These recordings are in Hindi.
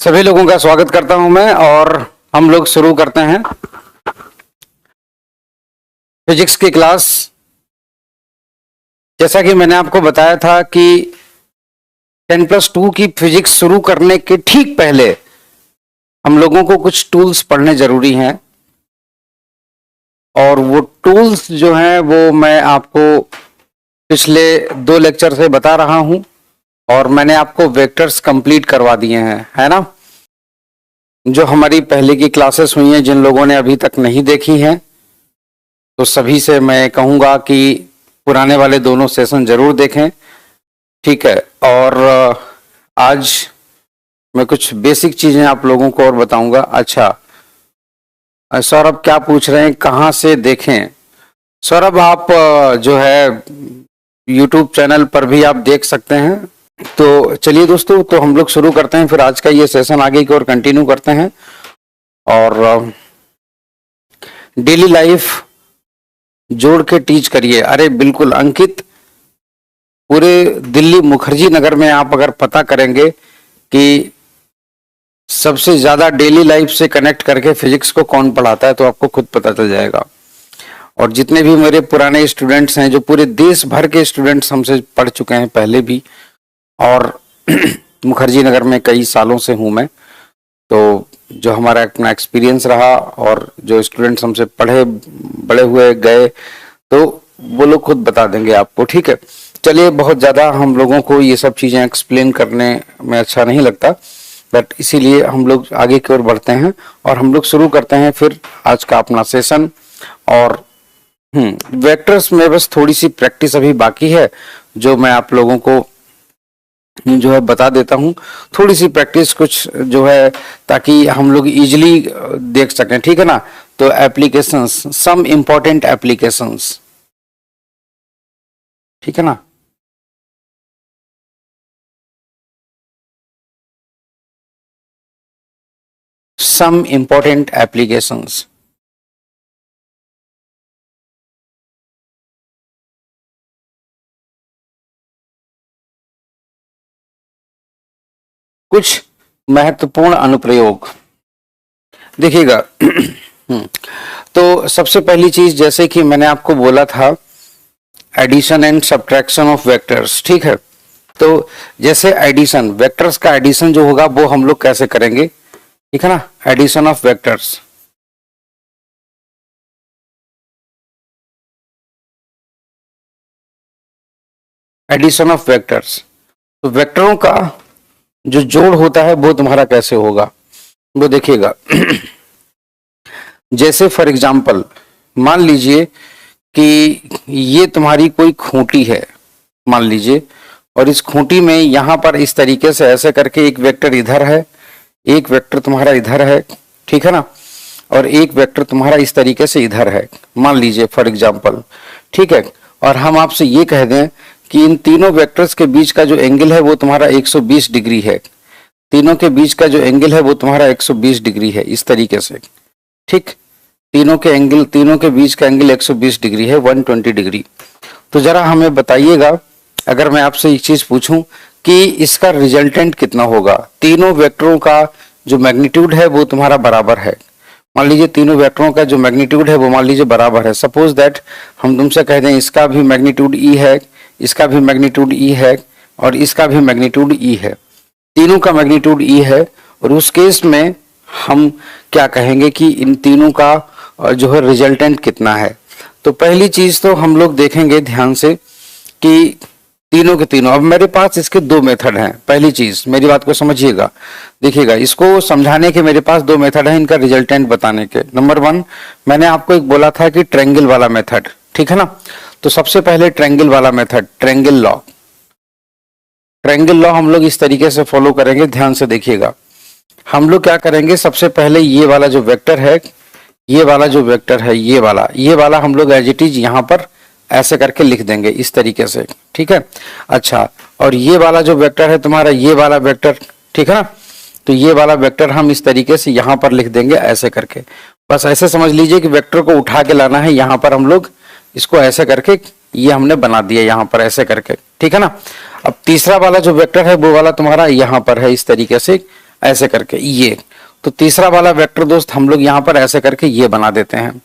सभी लोगों का स्वागत करता हूं मैं और हम लोग शुरू करते हैं फिजिक्स की क्लास। जैसा कि मैंने आपको बताया था कि 10+2 की फिजिक्स शुरू करने के ठीक पहले हम लोगों को कुछ टूल्स पढ़ने जरूरी हैं और वो टूल्स जो हैं वो मैं आपको पिछले 2 लेक्चर से बता रहा हूं और मैंने आपको वेक्टर्स कंप्लीट करवा दिए हैं, है ना। जो हमारी पहले की क्लासेस हुई हैं, जिन लोगों ने अभी तक नहीं देखी हैं तो सभी से मैं कहूँगा कि पुराने वाले दोनों सेशन जरूर देखें, ठीक है। और आज मैं कुछ बेसिक चीज़ें आप लोगों को और बताऊंगा। अच्छा, सौरभ क्या पूछ रहे हैं कहाँ से देखें? सौरभ आप जो है YouTube चैनल पर भी आप देख सकते हैं। तो चलिए दोस्तों, तो हम लोग शुरू करते हैं, फिर आज का ये सेशन आगे की ओर कंटिन्यू करते हैं। और डेली लाइफ जोड़ के टीच करिए। अरे बिल्कुल अंकित, पूरे दिल्ली मुखर्जी नगर में आप अगर पता करेंगे कि सबसे ज्यादा डेली लाइफ से कनेक्ट करके फिजिक्स को कौन पढ़ाता है तो आपको खुद पता चल जाएगा। और जितने भी मेरे पुराने स्टूडेंट्स हैं, जो पूरे देश भर के स्टूडेंट्स हमसे पढ़ चुके हैं पहले भी, और मुखर्जी नगर में कई सालों से हूं मैं, तो जो हमारा अपना एक्सपीरियंस रहा और जो स्टूडेंट्स हमसे पढ़े बड़े हुए गए, तो वो लोग खुद बता देंगे आपको, ठीक है। चलिए, बहुत ज़्यादा हम लोगों को ये सब चीज़ें एक्सप्लेन करने में अच्छा नहीं लगता, बट इसीलिए हम लोग आगे की ओर बढ़ते हैं और हम लोग शुरू करते हैं फिर आज का अपना सेशन। और वेक्टर्स में बस थोड़ी सी प्रैक्टिस अभी बाकी है, जो मैं आप लोगों को जो है बता देता हूं। थोड़ी सी प्रैक्टिस कुछ जो है, ताकि हम लोग इजीली देख सकें, ठीक है ना। तो एप्लीकेशंस, सम इंपॉर्टेंट एप्लीकेशंस, ठीक है ना। सम इंपॉर्टेंट एप्लीकेशंस, कुछ महत्वपूर्ण अनुप्रयोग देखिएगा। तो सबसे पहली चीज, जैसे कि मैंने आपको बोला था, addition and subtraction of vectors, ठीक है। तो जैसे एडिशन, वेक्टर्स का एडिशन जो होगा वो हम लोग कैसे करेंगे, ठीक है ना। Addition of vectors, addition of vectors, तो वेक्टरों का जो जोड़ होता है वो तुम्हारा कैसे होगा वो देखिएगा। जैसे फॉर एग्जाम्पल मान लीजिए कि ये तुम्हारी कोई खूंटी है, मान लीजिए, और इस खूंटी में यहां पर इस तरीके से ऐसे करके एक वेक्टर इधर है, एक वेक्टर तुम्हारा इधर है, ठीक है ना, और एक वेक्टर तुम्हारा इस तरीके से इधर है, मान लीजिए फॉर एग्जाम्पल, ठीक है। और हम आपसे ये कह दें कि इन तीनों वेक्टर्स के बीच का जो एंगल है वो तुम्हारा 120 डिग्री है, तीनों के बीच का जो एंगल है वो तुम्हारा 120 डिग्री है, इस तरीके से, ठीक। तीनों के बीच का एंगल 120 डिग्री है, 120 डिग्री। तो जरा हमें बताइएगा, अगर मैं आपसे एक चीज पूछूं कि इसका रिजल्टेंट कितना होगा। तीनों वेक्टरों का जो मैग्नीट्यूड है वो तुम्हारा बराबर है, मान लीजिए तीनों वेक्टरों का जो मैग्नीट्यूड है वो मान लीजिए बराबर है। सपोज दैट हम तुमसे कह दें इसका भी मैग्नीट्यूड ई है, इसका भी मैग्नीट्यूड ई है और इसका भी मैग्नीट्यूड ई है, तीनों का मैग्नीट्यूड ई है, और उस केस में हम क्या कहेंगे कि इन तीनों का जो है रिजल्टेंट कितना है। तो पहली चीज तो हम लोग देखेंगे ध्यान से कि तीनों के तीनों, अब मेरे पास इसके 2 मेथड हैं। पहली चीज, मेरी बात को समझिएगा, देखिएगा, इसको समझाने के मेरे पास 2 मेथड हैं इनका रिजल्टेंट बताने के। नंबर 1, मैंने आपको एक बोला था कि ट्रायंगल वाला मेथड, ठीक है ना। तो सबसे पहले ट्रायंगल वाला method, triangle law, triangle law हम लोग इस तरीके से फॉलो करेंगे, ध्यान से देखिएगा। हम लोग क्या करेंगे, सबसे पहले ये वाला जो वेक्टर है, ये वाला जो वेक्टर है, ये वाला हम लोग एज इट इज यहाँ पर ऐसे करके लिख देंगे इस तरीके से, ठीक है। अच्छा, और ये वाला जो वेक्टर है तुम्हारा, ये वाला वेक्टर, ठीक है ना, तो ये वाला वेक्टर हम इस तरीके से यहाँ पर लिख देंगे ऐसे करके। बस ऐसे समझ लीजिए कि वेक्टर को उठा के लाना है, यहाँ पर हम लोग इसको ऐसे करके ये हमने बना दिया यहाँ पर ऐसे करके, ठीक है ना। अब तीसरा वाला जो वेक्टर है वो वाला तुम्हारा यहाँ पर है, इस तरीके से ऐसे करके ये। तो तीसरा वाला वेक्टर दोस्त हम लोग यहाँ पर ऐसे करके ये बना देते हैं।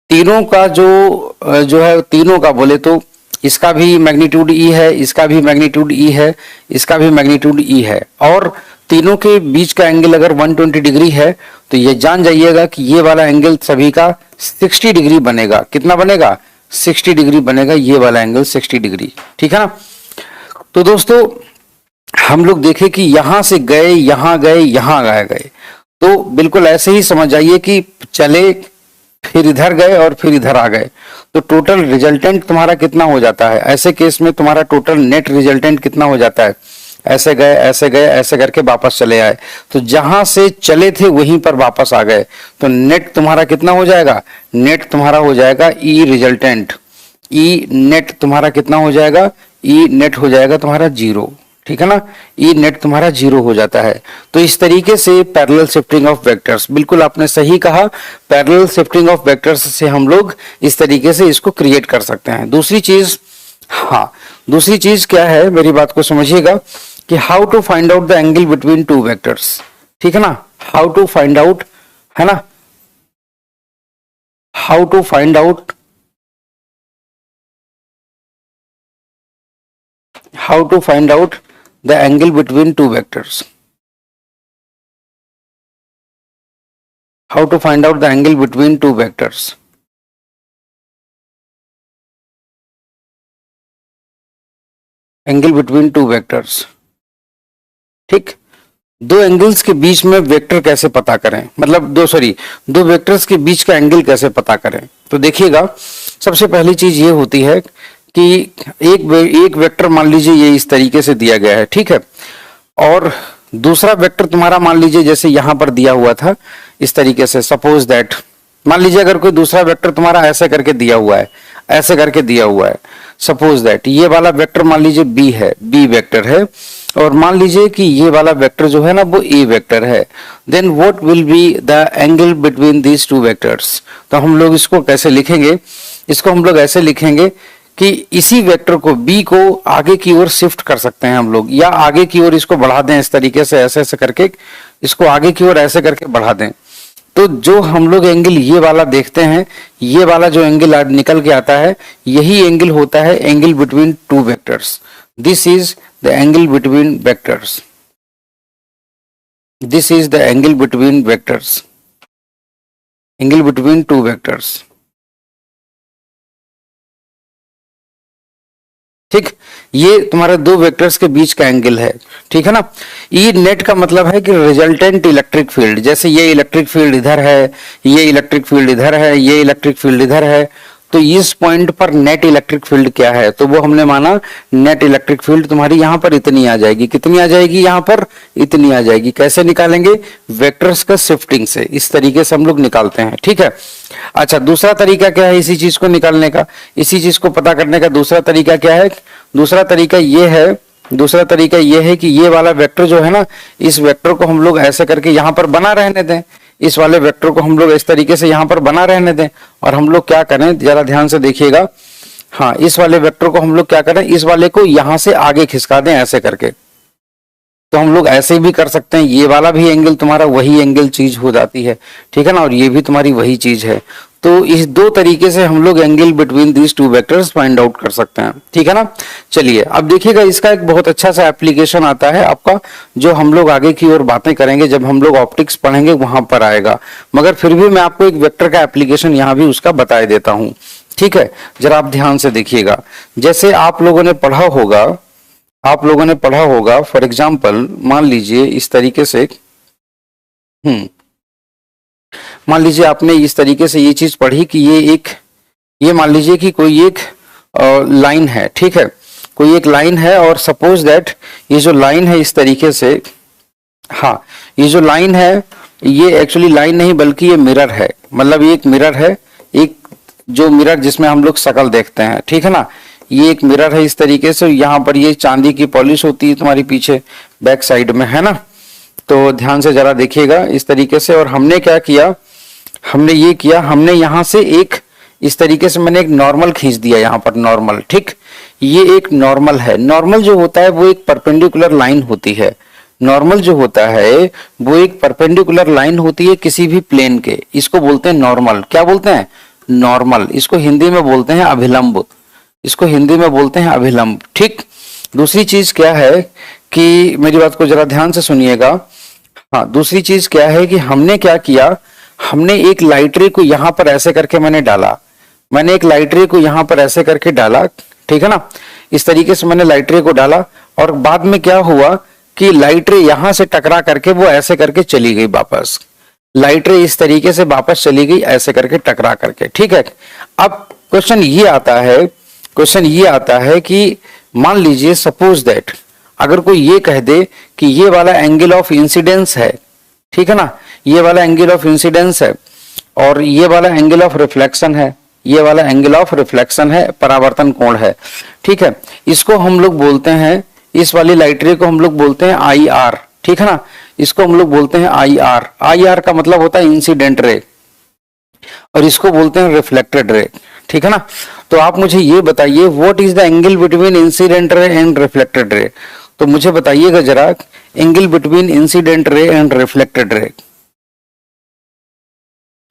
तीनों का जो है तीनों का बोले तो इसका भी मैग्नीट्यूड ई है, इसका भी मैग्नीट्यूड ई है, इसका भी मैग्नीट्यूड ई है, और तीनों के बीच का एंगल अगर 120 डिग्री है तो ये जान जाइएगा कि ये वाला एंगल सभी का 60 डिग्री बनेगा। कितना बनेगा? 60 डिग्री बनेगा ये वाला एंगल, 60 डिग्री। ठीक है ना। तो दोस्तों हम लोग देखें कि यहां से गए, यहां गए, यहां गए, तो बिल्कुल ऐसे ही समझ जाइए कि चले, फिर इधर गए और फिर इधर आ गए, तो टोटल रिजल्टेंट तुम्हारा कितना हो जाता है? ऐसे केस में तुम्हारा टोटल नेट रिजल्टेंट कितना हो जाता है? ऐसे गए, ऐसे गए, ऐसे करके वापस चले आए, तो जहां से चले थे वहीं पर वापस आ गए, तो नेट तुम्हारा कितना हो जाएगा? नेट तुम्हारा हो जाएगा ई रिजल्टेंट, ई नेट तुम्हारा कितना हो जाएगा? ई नेट हो जाएगा तुम्हारा 0। ठीक है ना। ई नेट तुम्हारा 0 हो जाता है। तो इस तरीके से पैरेलल शिफ्टिंग ऑफ वेक्टर्स, बिल्कुल आपने सही कहा, पैरेलल शिफ्टिंग ऑफ वेक्टर्स से हम लोग इस तरीके से इसको क्रिएट कर सकते हैं। दूसरी चीज, हाँ दूसरी चीज क्या है, मेरी बात को समझिएगा कि how to find out the angle between two vectors. ठीक है ना, हाउ टू फाइंड आउट, है ना, how to find out, how to find out the angle between two vectors, how to find out the angle between two vectors, angle between two vectors। ठीक, दो एंगल्स के बीच में वेक्टर कैसे पता करें, मतलब दो वेक्टर्स के बीच का एंगल कैसे पता करें। तो देखिएगा, सबसे पहली चीज ये होती है कि एक वेक्टर मान लीजिए ये इस तरीके से दिया गया है, ठीक है, और दूसरा वेक्टर तुम्हारा मान लीजिए जैसे यहां पर दिया हुआ था इस तरीके से। सपोज दैट, मान लीजिए अगर कोई दूसरा वेक्टर तुम्हारा ऐसे करके दिया हुआ है, ऐसे करके दिया हुआ है, सपोज दैट ये वाला वेक्टर मान लीजिए बी है, बी वेक्टर है, और मान लीजिए कि ये वाला वेक्टर जो है ना वो ए वेक्टर है, then what will be the angle between these two vectors. तो हम लोग इसको कैसे लिखेंगे? इसको हम लोग ऐसे लिखेंगे कि इसी वेक्टर को बी को आगे की ओर शिफ्ट कर सकते हैं हम लोग, या आगे की ओर इसको बढ़ा दें इस तरीके से, ऐसे ऐसे करके इसको आगे की ओर ऐसे करके बढ़ा दें। तो जो हम लोग एंगल ये वाला देखते हैं, ये वाला जो एंगल निकल के आता है, यही एंगल होता है angle between two vectors. This is the angle between vectors, this is the angle between vectors, angle between two vectors. ठीक, ये तुम्हारे दो वेक्टर्स के बीच का एंगल है। ठीक है ना। ई नेट का मतलब है कि रिजल्टेंट इलेक्ट्रिक फील्ड, जैसे ये इलेक्ट्रिक फील्ड इधर है, ये इलेक्ट्रिक फील्ड इधर है, ये इलेक्ट्रिक फील्ड इधर है, तो इस पॉइंट पर नेट इलेक्ट्रिक फील्ड क्या है? तो वो हमने माना नेट इलेक्ट्रिक फील्ड तुम्हारी यहां पर इतनी आ जाएगी। कितनी आ जाएगी? यहां पर इतनी आ जाएगी। कैसे निकालेंगे? वेक्टर्स का शिफ्टिंग से, इस तरीके से हम लोग निकालते हैं। ठीक है। अच्छा, दूसरा तरीका क्या है इसी चीज को निकालने का, इसी चीज को पता करने का दूसरा तरीका क्या है? दूसरा तरीका ये है, दूसरा तरीका ये है कि ये वाला वेक्टर जो है ना, इस वेक्टर को हम लोग ऐसे करके यहां पर बना रहने दें, इस वाले वेक्टर को हम लोग इस तरीके से यहां पर बना रहने दें, और हम लोग क्या करें, जरा ध्यान से देखिएगा। हाँ, इस वाले वेक्टर को हम लोग क्या करें, इस वाले को यहां से आगे खिसका दें ऐसे करके। तो हम लोग ऐसे भी कर सकते हैं, ये वाला भी एंगल तुम्हारा वही एंगल चीज हो जाती है। ठीक है ना, और ये भी तुम्हारी वही चीज है। तो इस दो तरीके से हम लोग angle between these two vectors find out कर सकते हैं। ठीक है ना। चलिए अब देखिएगा, इसका एक बहुत अच्छा सा एप्लीकेशन आता है आपका, जो हम लोग आगे की ओर बातें करेंगे, जब हम लोग ऑप्टिक्स पढ़ेंगे वहां पर आएगा, मगर फिर भी मैं आपको एक वेक्टर का एप्लीकेशन यहाँ भी उसका बता देता हूँ। ठीक है, जरा आप ध्यान से देखिएगा। जैसे आप लोगों ने पढ़ा होगा, फॉर एग्जाम्पल मान लीजिए इस तरीके से, मान लीजिए आपने इस तरीके से ये चीज पढ़ी कि ये मान लीजिए कि कोई एक लाइन है। ठीक है, कोई एक लाइन है, और सपोज दैट ये जो लाइन है इस तरीके से, हाँ ये जो लाइन है ये एक्चुअली लाइन नहीं बल्कि ये मिरर है, मतलब ये एक मिरर है, एक जो मिरर जिसमें हम लोग शक्ल देखते हैं। ठीक है ना, ये एक मिरर है इस तरीके से, यहाँ पर ये चांदी की पॉलिश होती है तुम्हारी पीछे बैक साइड में, है ना। तो ध्यान से जरा देखिएगा इस तरीके से। और हमने क्या किया, हमने ये किया, हमने यहां से एक इस तरीके से मैंने एक नॉर्मल खींच दिया यहाँ पर, नॉर्मल। ठीक, ये एक नॉर्मल है। नॉर्मल जो होता है वो एक परपेंडिकुलर लाइन होती है, नॉर्मल जो होता है वो एक परपेंडिकुलर लाइन होती है किसी भी प्लेन के, इसको बोलते हैं नॉर्मल। क्या बोलते हैं? नॉर्मल। इसको हिंदी में बोलते हैं अभिलंब, इसको हिंदी में बोलते हैं अभिलंब। ठीक। दूसरी चीज क्या है कि मेरी बात को जरा ध्यान से सुनिएगा। हाँ, दूसरी चीज क्या है कि हमने क्या किया, हमने एक लाइट रे को यहां पर ऐसे करके मैंने डाला, मैंने एक लाइट रे को यहां पर ऐसे करके डाला, ठीक है ना, इस तरीके से मैंने लाइट रे को डाला, और बाद में क्या हुआ कि लाइट रे यहां से टकरा करके वो ऐसे करके चली गई वापस, लाइट रे इस तरीके से वापस चली गई ऐसे करके टकरा करके। ठीक है। अब क्वेश्चन ये आता है, क्वेश्चन ये आता है कि मान लीजिए सपोज दैट अगर कोई ये कह दे कि ये वाला एंगल ऑफ इंसिडेंस है, ठीक है ना, ये वाला एंगल ऑफ इंसिडेंस है और ये वाला एंगल ऑफ रिफ्लेक्शन है, ये वाला एंगल ऑफ रिफ्लेक्शन है, परावर्तन कोण है। ठीक है। इसको हम लोग बोलते हैं, इस वाली लाइट रे को हम लोग बोलते हैं आई आर, ठीक है ना, इसको हम लोग बोलते हैं आई आर। आई आर का मतलब होता है इंसिडेंट रे और इसको बोलते हैं रिफ्लेक्टेड रे, ठीक है ना। तो आप मुझे ये बताइए what is the angle between incident ray and reflected ray. तो मुझे बताइएगा जरा angle between incident ray and reflected ray,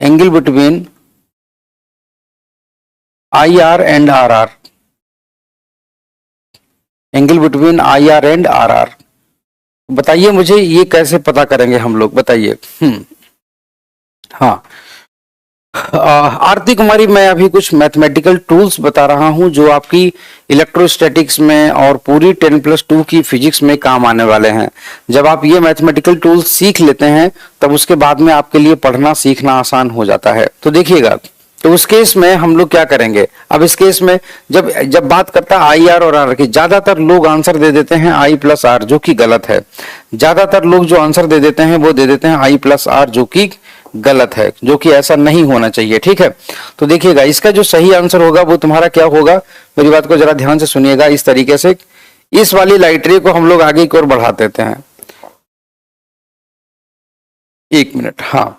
angle between I R and R R, angle between I R and R R. बताइए मुझे ये कैसे पता करेंगे हम लोग, बताइए। हाँ, आरती कुमारी, मैं अभी कुछ मैथमेटिकल टूल्स बता रहा हूं जो आपकी इलेक्ट्रोस्टैटिक्स में और पूरी 10+2 की फिजिक्स में काम आने वाले हैं। जब आप ये मैथमेटिकल टूल्स सीख लेते हैं तब उसके बाद में आपके लिए पढ़ना सीखना आसान हो जाता है। तो देखिएगा, तो उस केस में हम लोग क्या करेंगे, अब इस केस में जब बात करता है आई आर और आर की, ज्यादातर लोग आंसर दे देते हैं आई प्लस आर, जो कि गलत है। ज्यादातर लोग जो आंसर दे देते हैं वो दे देते हैं आई प्लस आर, जो कि गलत है, जो कि ऐसा नहीं होना चाहिए। ठीक है। तो देखिएगा इसका जो सही आंसर होगा वो तुम्हारा क्या होगा, मेरी बात को जरा ध्यान से सुनिएगा। इस तरीके से इस वाली लाइट रे को हम लोग आगे की ओर बढ़ा देते हैं, एक मिनट। हाँ,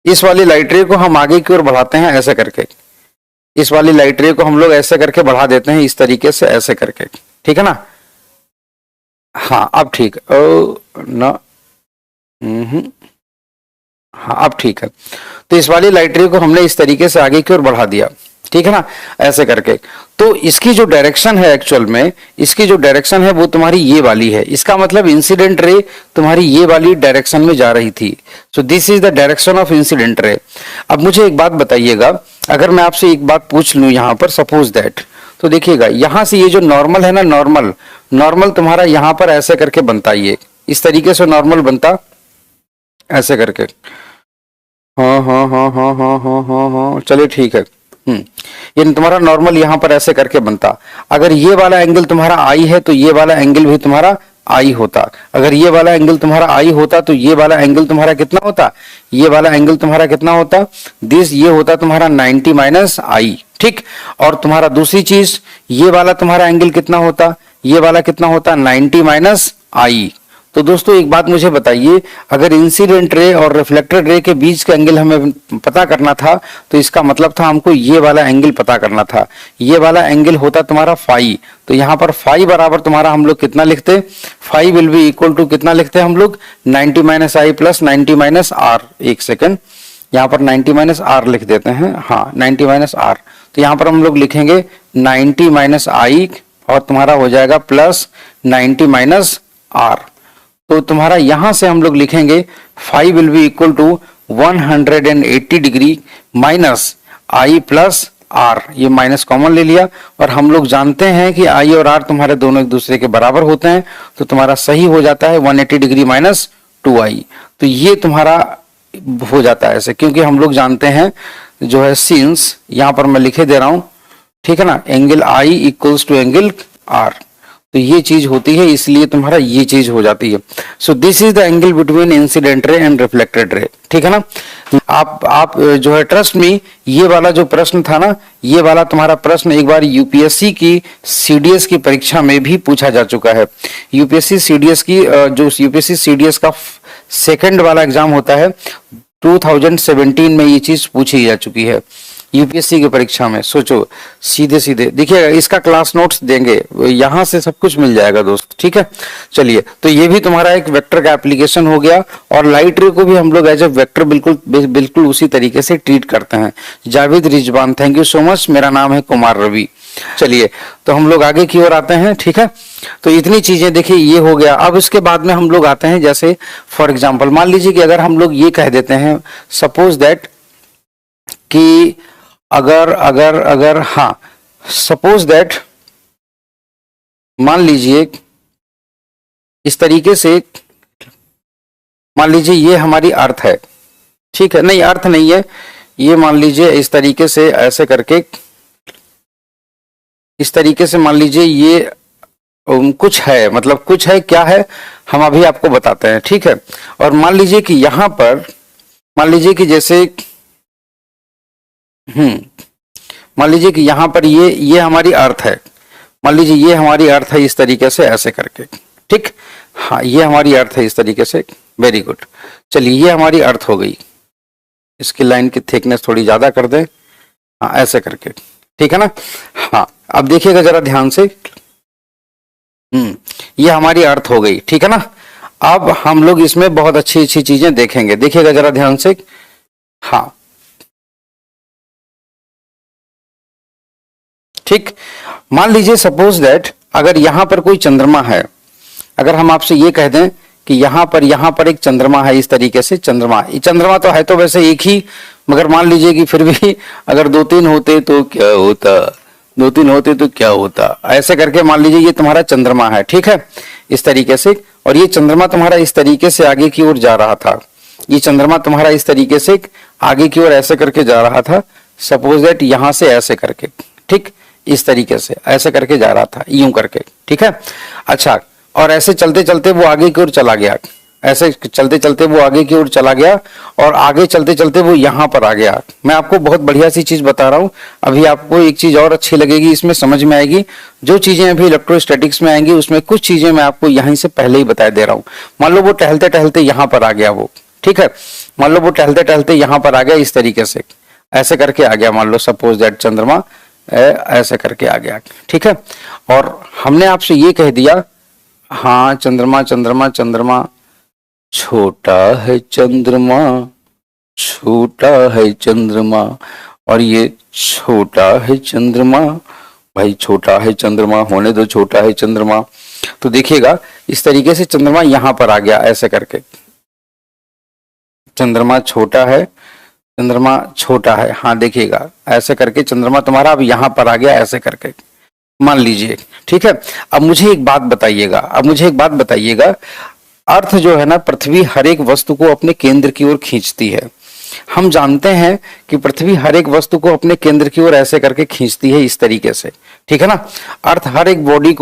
इस वाली लाइट रे को हम आगे की ओर बढ़ाते हैं ऐसे करके, इस वाली लाइट रे को हम लोग ऐसे करके बढ़ा देते हैं, इस तरीके से ऐसे करके, ठीक है ना। हाँ अब ठीक ना, हाँ अब ठीक है। तो इस वाली लाइट रे को हमने इस तरीके से आगे की ओर बढ़ा दिया, ठीक है ना, ऐसे करके। तो इसकी जो डायरेक्शन है एक्चुअल में, इसकी जो डायरेक्शन है वो तुम्हारी ये वाली है। इसका मतलब इंसिडेंट रे तुम्हारी ये वाली डायरेक्शन में जा रही थी। So this is the direction of incident ray. अब मुझे एक बात बताइएगा, अगर मैं आपसे एक बात पूछ लूं यहां पर, सपोज दैट, तो देखिएगा यहां से ये जो नॉर्मल है ना, नॉर्मल तुम्हारा यहां पर ऐसे करके बनता है, ये इस तरीके से नॉर्मल बनता ऐसे करके। हाँ हाँ हाँ हाँ हाँ हाँ हाँ हाँ, चलिए ठीक है। ये तुम्हारा नॉर्मल यहां पर ऐसे करके बनता। अगर ये वाला एंगल तुम्हारा आई है तो ये वाला एंगल भी तुम्हारा आई होता। अगर ये वाला एंगल तुम्हारा आई होता तो ये वाला एंगल तुम्हारा कितना होता, ये वाला एंगल तुम्हारा कितना होता, दिस ये होता तुम्हारा 90 माइनस आई। ठीक। और तुम्हारा दूसरी चीज, ये वाला तुम्हारा एंगल कितना होता, ये वाला कितना होता, 90 माइनस आई। तो दोस्तों एक बात मुझे बताइए, अगर इंसिडेंट रे और रिफ्लेक्टेड रे के बीच का एंगल हमें पता करना था तो इसका मतलब था हमको ये वाला एंगल पता करना था। ये वाला एंगल होता तुम्हारा फाई। तो यहाँ पर फाई बराबर तुम्हारा हम लोग कितना लिखते, phi will be equal to कितना लिखते हम लोग, 90 minus I plus 90 minus R. एक सेकेंड, यहाँ पर 90 माइनस आर लिख देते हैं। हाँ 90 माइनस आर। तो यहाँ पर हम लोग लिखेंगे 90 माइनस आई और तुम्हारा हो जाएगा प्लस 90 माइनस आर। तो तुम्हारा यहां से हम लोग लिखेंगे phi will be equal to 180 degree minus I plus R. ये माइनस कॉमन ले लिया और हम लोग जानते हैं कि आई और आर तुम्हारे दोनों एक दूसरे के बराबर होते हैं। तो तुम्हारा सही हो जाता है 180 डिग्री माइनस 2i। तो ये तुम्हारा हो जाता है ऐसे, क्योंकि हम लोग जानते हैं जो है सिंस, यहां पर मैं लिखे दे रहा हूं, ठीक है ना, angle I equals to angle R. तो ये चीज होती है, इसलिए तुम्हारा ये चीज हो जाती है। So this is the angle between incident ray and reflected रे। ठीक है ना। आप जो है ट्रस्ट में, ये वाला जो प्रश्न था ना, ये वाला तुम्हारा प्रश्न एक बार यूपीएससी की सीडीएस की परीक्षा में भी पूछा जा चुका है। यूपीएससी सीडीएस की जो यूपीएससी सीडीएस का सेकंड वाला एग्जाम होता है 2017 में ये चीज पूछी जा चुकी है। यूपीएससी की परीक्षा में, सोचो सीधे सीधे देखिएगा, इसका क्लास नोट्स देंगे, यहां से सब कुछ मिल जाएगा दोस्त, ठीक है। चलिए, तो ये भी तुम्हारा एक वेक्टर का एप्लीकेशन हो गया, और लाइट रे को भी हम लोग एज ए वेक्टर बिल्कुल बिल्कुल उसी तरीके से ट्रीट करते हैं। Javed Rizwan, thank you so much, मेरा नाम है कुमार रवि। चलिए, तो हम लोग आगे की ओर आते हैं, ठीक है। तो इतनी चीजें देखिए, ये हो गया। अब इसके बाद में हम लोग आते हैं, जैसे फॉर एग्जांपल मान लीजिए कि अगर हम लोग ये कह देते हैं, सपोज दैट कि अगर अगर अगर हाँ, सपोज दैट मान लीजिए इस तरीके से, मान लीजिए ये हमारी अर्थ है, ठीक है, नहीं अर्थ नहीं है, ये मान लीजिए इस तरीके से ऐसे करके, इस तरीके से मान लीजिए ये कुछ है, मतलब कुछ है, क्या है हम अभी आपको बताते हैं, ठीक है। और मान लीजिए कि यहां पर, मान लीजिए कि जैसे मान लीजिए कि यहां पर ये हमारी अर्थ है, मान लीजिए ये हमारी अर्थ है इस तरीके से ऐसे करके, ठीक। हाँ, ये हमारी अर्थ है इस तरीके से, वेरी गुड। चलिए, ये हमारी अर्थ हो गई, इसकी लाइन की थिकनेस थोड़ी ज्यादा कर दें, हाँ ऐसे करके, ठीक है ना। हाँ, अब देखिएगा जरा ध्यान से, ये हमारी अर्थ हो गई, ठीक है ना। अब हम लोग इसमें बहुत अच्छी अच्छी चीजें देखेंगे, देखिएगा जरा ध्यान से। हाँ, ठीक, मान लीजिए सपोज दैट अगर यहां पर कोई चंद्रमा है, अगर हम आपसे ये कह दें कि यहां पर एक चंद्रमा है इस तरीके से, चंद्रमा तो है तो वैसे एक ही, मगर मान लीजिए कि फिर भी अगर दो तीन होते तो क्या होता, दो तीन होते तो क्या होता, ऐसे करके मान लीजिए ये तुम्हारा चंद्रमा है, ठीक है, इस तरीके से। और ये चंद्रमा तुम्हारा इस तरीके से आगे की ओर जा रहा था, ये चंद्रमा तुम्हारा इस तरीके से आगे की ओर ऐसे करके जा रहा था, सपोज दैट यहां से ऐसे करके, ठीक, इस तरीके से ऐसे करके जा रहा था, यूं करके, ठीक है। अच्छा, और ऐसे चलते चलते वो आगे की ओर चला गया, ऐसे चलते चलते वो आगे की ओर चला गया, और आगे चलते चलते वो यहां पर आ गया। मैं आपको बहुत बढ़िया सी चीज बता रहा हूं, अभी आपको एक चीज और अच्छी लगेगी, इसमें समझ में आएगी। जो चीजें अभी इलेक्ट्रोस्टैटिक्स में आएंगी उसमें कुछ चीजें मैं आपको यहीं से पहले ही बता दे रहा हूं। मान लो वो टहलते टहलते यहां पर आ गया वो, ठीक है, मान लो वो टहलते टहलते यहां पर आ गया इस तरीके से, ऐसे करके आ गया, मान लो सपोज दैट चंद्रमा ऐसे करके आ गया, ठीक है। और हमने आपसे ये कह दिया, हाँ चंद्रमा चंद्रमा चंद्रमा, छोटा है चंद्रमा, छोटा है चंद्रमा, और ये छोटा है चंद्रमा, भाई छोटा है चंद्रमा, होने दो छोटा है चंद्रमा। तो देखिएगा इस तरीके से चंद्रमा यहां पर आ गया ऐसे करके, चंद्रमा छोटा है, चंद्रमा छोटा है, हाँ देखिएगा ऐसे करके चंद्रमा तुम्हारा अब यहां पर आ गया ऐसे करके, मान लीजिए, ठीक है। अब मुझे एक बात बताइएगा, अब मुझे एक बात बताइएगा, अर्थ जो है ना, पृथ्वी हर एक वस्तु को अपने केंद्र की ओर खींचती है। हम जानते हैं कि पृथ्वी हर एक वस्तु को अपने केंद्र की ओर ऐसे करके खींचती है इस तरीके से, ठीक है ना। अर्थ हर एक बॉडी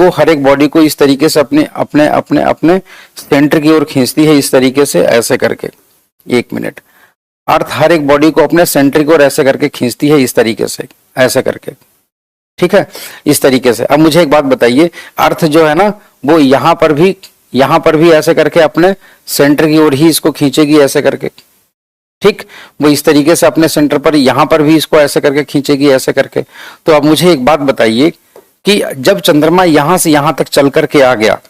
को इस तरीके से अपने अपने अपने अपने सेंटर की ओर खींचती है इस तरीके से ऐसे करके, एक मिनट, अर्थ हर एक बॉडी को अपने सेंटर की ओर ऐसे करके खींचती है इस तरीके से ऐसे करके, ठीक है, इस तरीके से। अब मुझे एक बात बताइए, अर्थ जो है ना वो यहां पर भी ऐसे करके अपने सेंटर की ओर ही इसको खींचेगी ऐसे करके, ठीक, वो इस तरीके से अपने सेंटर पर यहां पर भी इसको ऐसे करके खींचेगी ऐसे करके। तो अब मुझे एक बात बताइए कि जब चंद्रमा यहां से यहां तक चल करके आ गया,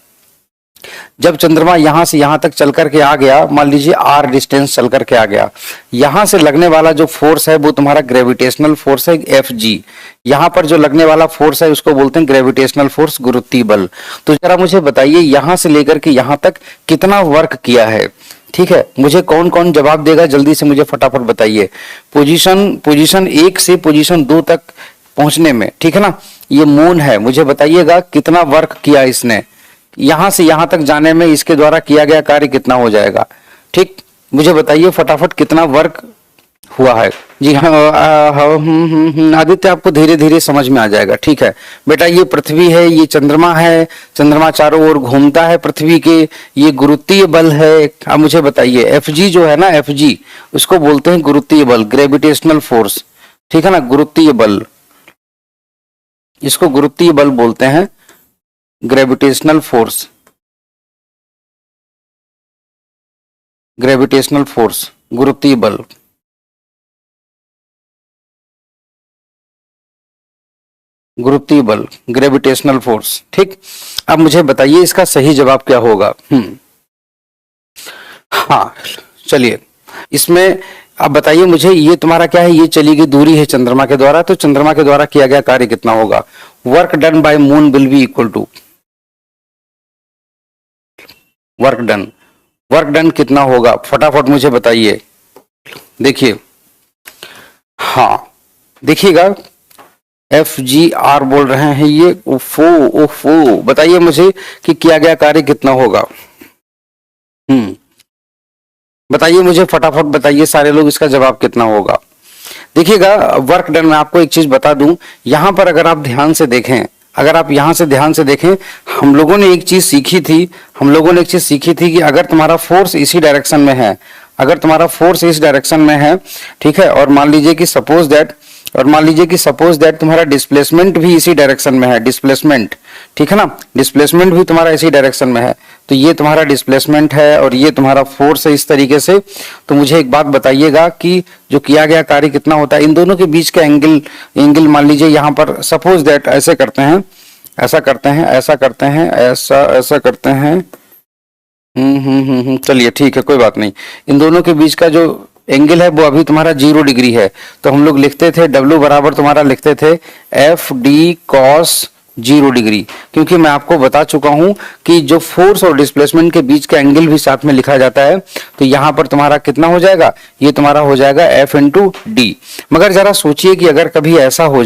जब चंद्रमा यहां से यहां तक चल करके आ गया, मान लीजिए आर डिस्टेंस चल करके आ गया, यहां से लगने वाला जो फोर्स है वो तुम्हारा ग्रेविटेशनल फोर्स है एफ जी, यहां पर जो लगने वाला फोर्स है उसको बोलते हैं ग्रेविटेशनल फोर्स, गुरुत्वीय बल। तो जरा मुझे बताइए यहां से लेकर के यहां तक कितना वर्क किया है, ठीक है, मुझे कौन कौन जवाब देगा, जल्दी से मुझे फटाफट बताइए। पोजीशन 1 से पोजीशन 2 तक पहुंचने में, ठीक है ना, ये मून है, मुझे बताइएगा कितना वर्क किया इसने, यहां से यहां तक जाने में इसके द्वारा किया गया कार्य कितना हो जाएगा, ठीक, मुझे बताइए फटाफट कितना वर्क हुआ है। जी हाँ, आदित्य आपको धीरे धीरे समझ में आ जाएगा, ठीक है बेटा, ये पृथ्वी है, ये चंद्रमा है, चंद्रमा चारों ओर घूमता है पृथ्वी के, ये गुरुत्वीय बल है। अब मुझे बताइए एफ जी जो है ना, एफ जी उसको बोलते हैं गुरुत्वीय बल, ग्रेविटेशनल फोर्स, ठीक है ना, गुरुत्वीय बल, इसको गुरुत्वीय बल बोलते हैं, ग्रेविटेशनल फोर्स, ग्रेविटेशनल फोर्स, गुरुत्वीय बल। गुरुत्वीय बल, ग्रेविटेशनल फोर्स। ठीक, अब मुझे बताइए इसका सही जवाब क्या होगा। हाँ चलिए, इसमें अब बताइए मुझे, ये तुम्हारा क्या है, ये चली गई दूरी है चंद्रमा के द्वारा, तो चंद्रमा के द्वारा किया गया कार्य कितना होगा। Work done by moon will be equal to work done कितना होगा, फटाफट मुझे बताइए। देखिए, हाँ देखिएगा, FGR बोल रहे हैं ये, ओफो बताइए मुझे कि किया गया कार्य कितना होगा। बताइए मुझे, फटाफट बताइए सारे लोग, इसका जवाब कितना होगा। देखिएगा, वर्क डन में आपको एक चीज बता दूं, यहां पर अगर आप ध्यान से देखें, अगर आप यहां से ध्यान से देखें, हम लोगों ने एक चीज सीखी थी कि अगर तुम्हारा फोर्स इसी डायरेक्शन में है, अगर तुम्हारा फोर्स इस डायरेक्शन में है, ठीक है, और मान लीजिए कि सपोज दैट तुम्हारा डिस्प्लेसमेंट भी इसी डायरेक्शन में है, डिस्प्लेसमेंट, ठीक है ना, डिस्प्लेसमेंट भी तुम्हारा इसी डायरेक्शन में है, तो ये तुम्हारा डिस्प्लेसमेंट है और ये तुम्हारा फोर्स है इस तरीके से। तो मुझे एक बात बताइएगा कि जो किया गया कार्य कितना होता है, इन दोनों के बीच का एंगल मान लीजिए यहाँ पर सपोज दैट ऐसा करते हैं, चलिए ठीक है, कोई बात नहीं, इन दोनों के बीच का जो एंगल है वो अभी तुम्हारा 0 डिग्री है, तो हम लोग लिखते थे W बराबर तुम्हारा लिखते थे FD cos 0 डिग्री, क्योंकि मैं आपको बता चुका हूं कि जो फोर्स और डिस्प्लेसमेंट के बीच का एंगल भी साथ में लिखा जाता है, तो यहां पर तुम्हारा कितना हो जाएगा, ये तुम्हारा हो जाएगा F इंटू डी। मगर जरा सोचिए कि अगर कभी ऐसा हो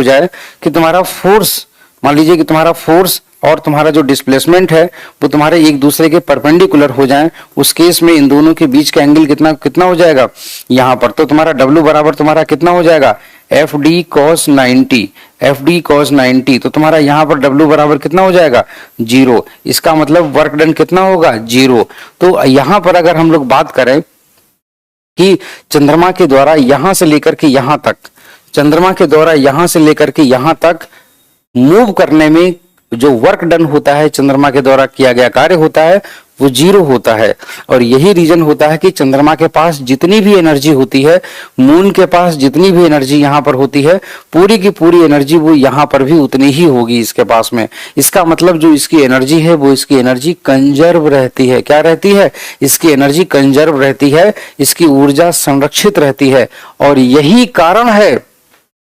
जाए कि तुम्हारा फोर्स, मान लीजिए कि तुम्हारा फोर्स और तुम्हारा जो डिस्प्लेसमेंट है वो तुम्हारे एक दूसरे के परपेंडिकुलर हो जाएं, उस केस में इन दोनों के बीच का एंगल कितना हो जाएगा यहाँ पर, तो तुम्हारा W बराबर तुम्हारा कितना हो जाएगा FD cos 90, तो तुम्हारा यहाँ पर W बराबर कितना हो जाएगा 0। इसका मतलब वर्क डन कितना होगा 0। तो यहाँ पर अगर हम लोग बात करें कि चंद्रमा के द्वारा यहां से लेकर के यहां तक मूव करने में जो वर्क डन होता है, चंद्रमा के द्वारा किया गया कार्य होता है, वो 0 होता है। और यही रीजन होता है कि चंद्रमा के पास जितनी भी एनर्जी होती है, मून के पास जितनी भी एनर्जी यहाँ पर होती है, पूरी की पूरी एनर्जी वो यहाँ पर भी उतनी ही होगी इसके पास में। इसका मतलब जो इसकी एनर्जी है वो इसकी एनर्जी कंजर्व रहती है। क्या रहती है? इसकी एनर्जी कंजर्व रहती है, इसकी ऊर्जा संरक्षित रहती है। और यही कारण है,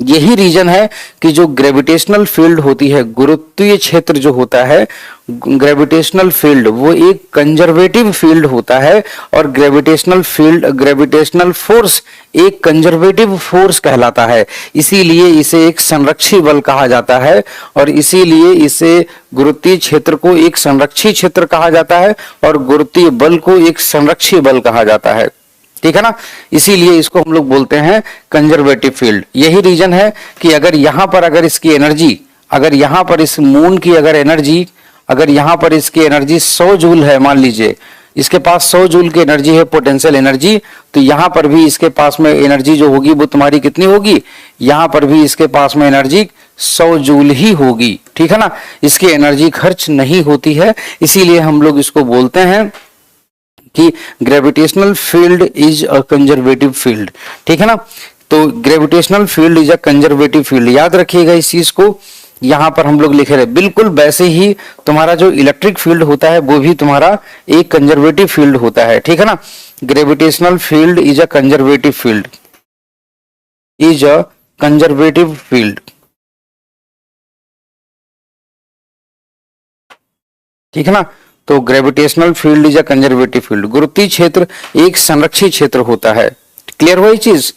यही रीजन है कि जो ग्रेविटेशनल फील्ड होती है, गुरुत्वीय क्षेत्र जो होता है, ग्रेविटेशनल फील्ड वो एक कंजर्वेटिव फील्ड होता है, और ग्रेविटेशनल फोर्स एक कंजर्वेटिव फोर्स कहलाता है। इसीलिए इसे एक संरक्षी बल कहा जाता है, और इसीलिए इसे गुरुत्वीय क्षेत्र को एक संरक्षी क्षेत्र कहा जाता है, और गुरुत्वीय बल को एक संरक्षी बल कहा जाता है। ठीक है ना, इसीलिए इसको हम लोग बोलते हैं कंजर्वेटिव फील्ड। यही रीजन है कि अगर यहां पर अगर इसकी एनर्जी, अगर यहां पर इस मून की अगर एनर्जी, अगर यहां पर इसकी एनर्जी 100 जूल है, मान लीजिए इसके पास 100 जूल की एनर्जी है, पोटेंशियल एनर्जी, तो यहां पर भी इसके पास में एनर्जी जो होगी वो तुम्हारी कितनी होगी, यहां पर भी इसके पास में एनर्जी 100 जूल ही होगी। ठीक है ना, इसकी एनर्जी खर्च नहीं होती है, इसीलिए हम लोग इसको बोलते हैं कि gravitational field is a conservative field. ठीक है ना, तो gravitational field is a conservative field, याद रखिएगा इस चीज को। यहां पर हम लोग लिखे रहे, बिल्कुल वैसे ही तुम्हारा जो इलेक्ट्रिक फील्ड होता है वो भी तुम्हारा एक कंजर्वेटिव फील्ड होता है। ठीक है ना, gravitational field is a conservative field, is a conservative field. ठीक है ना, तो gravitational field is a conservative field. गुरुत्वीय क्षेत्र एक संरक्षित क्षेत्र होता है। क्लियर हुआ ये चीज?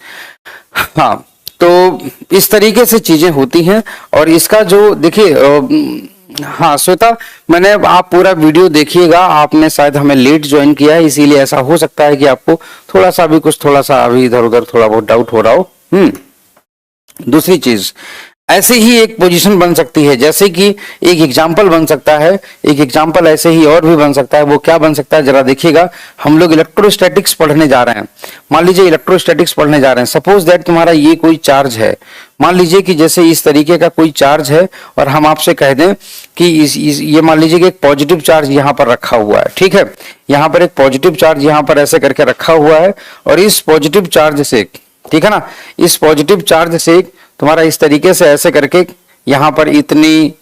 हाँ, तो इस तरीके से चीजें होती हैं। और इसका जो देखिए, हाँ श्वेता, मैंने, आप पूरा वीडियो देखिएगा, आपने शायद हमें लेट ज्वाइन किया है, इसीलिए ऐसा हो सकता है कि आपको थोड़ा सा अभी इधर उधर थोड़ा बहुत डाउट हो रहा हो। दूसरी चीज, ऐसे ही एक पोजीशन बन सकती है, जैसे कि एक एग्जाम्पल बन सकता है, एक एग्जाम्पल ऐसे ही और भी बन सकता है। वो क्या बन सकता है जरा देखिएगा। हम लोग इलेक्ट्रोस्टैटिक्स पढ़ने जा रहे हैं, मान लीजिए इलेक्ट्रोस्टैटिक्स पढ़ने जा रहे हैं। सपोज दैट तुम्हारा ये कोई चार्ज है, मान लीजिए कि जैसे इस तरीके का कोई चार्ज है, और हम आपसे कह दें कि ये मान लीजिए कि एक पॉजिटिव चार्ज यहाँ पर रखा हुआ है। ठीक है, यहाँ पर एक पॉजिटिव चार्ज यहाँ पर ऐसे करके रखा हुआ है, और इस पॉजिटिव चार्ज से, ठीक है ना, इस पॉजिटिव चार्ज से तुम्हारा इस तरीके से ऐसे करके यहाँ पर इतनी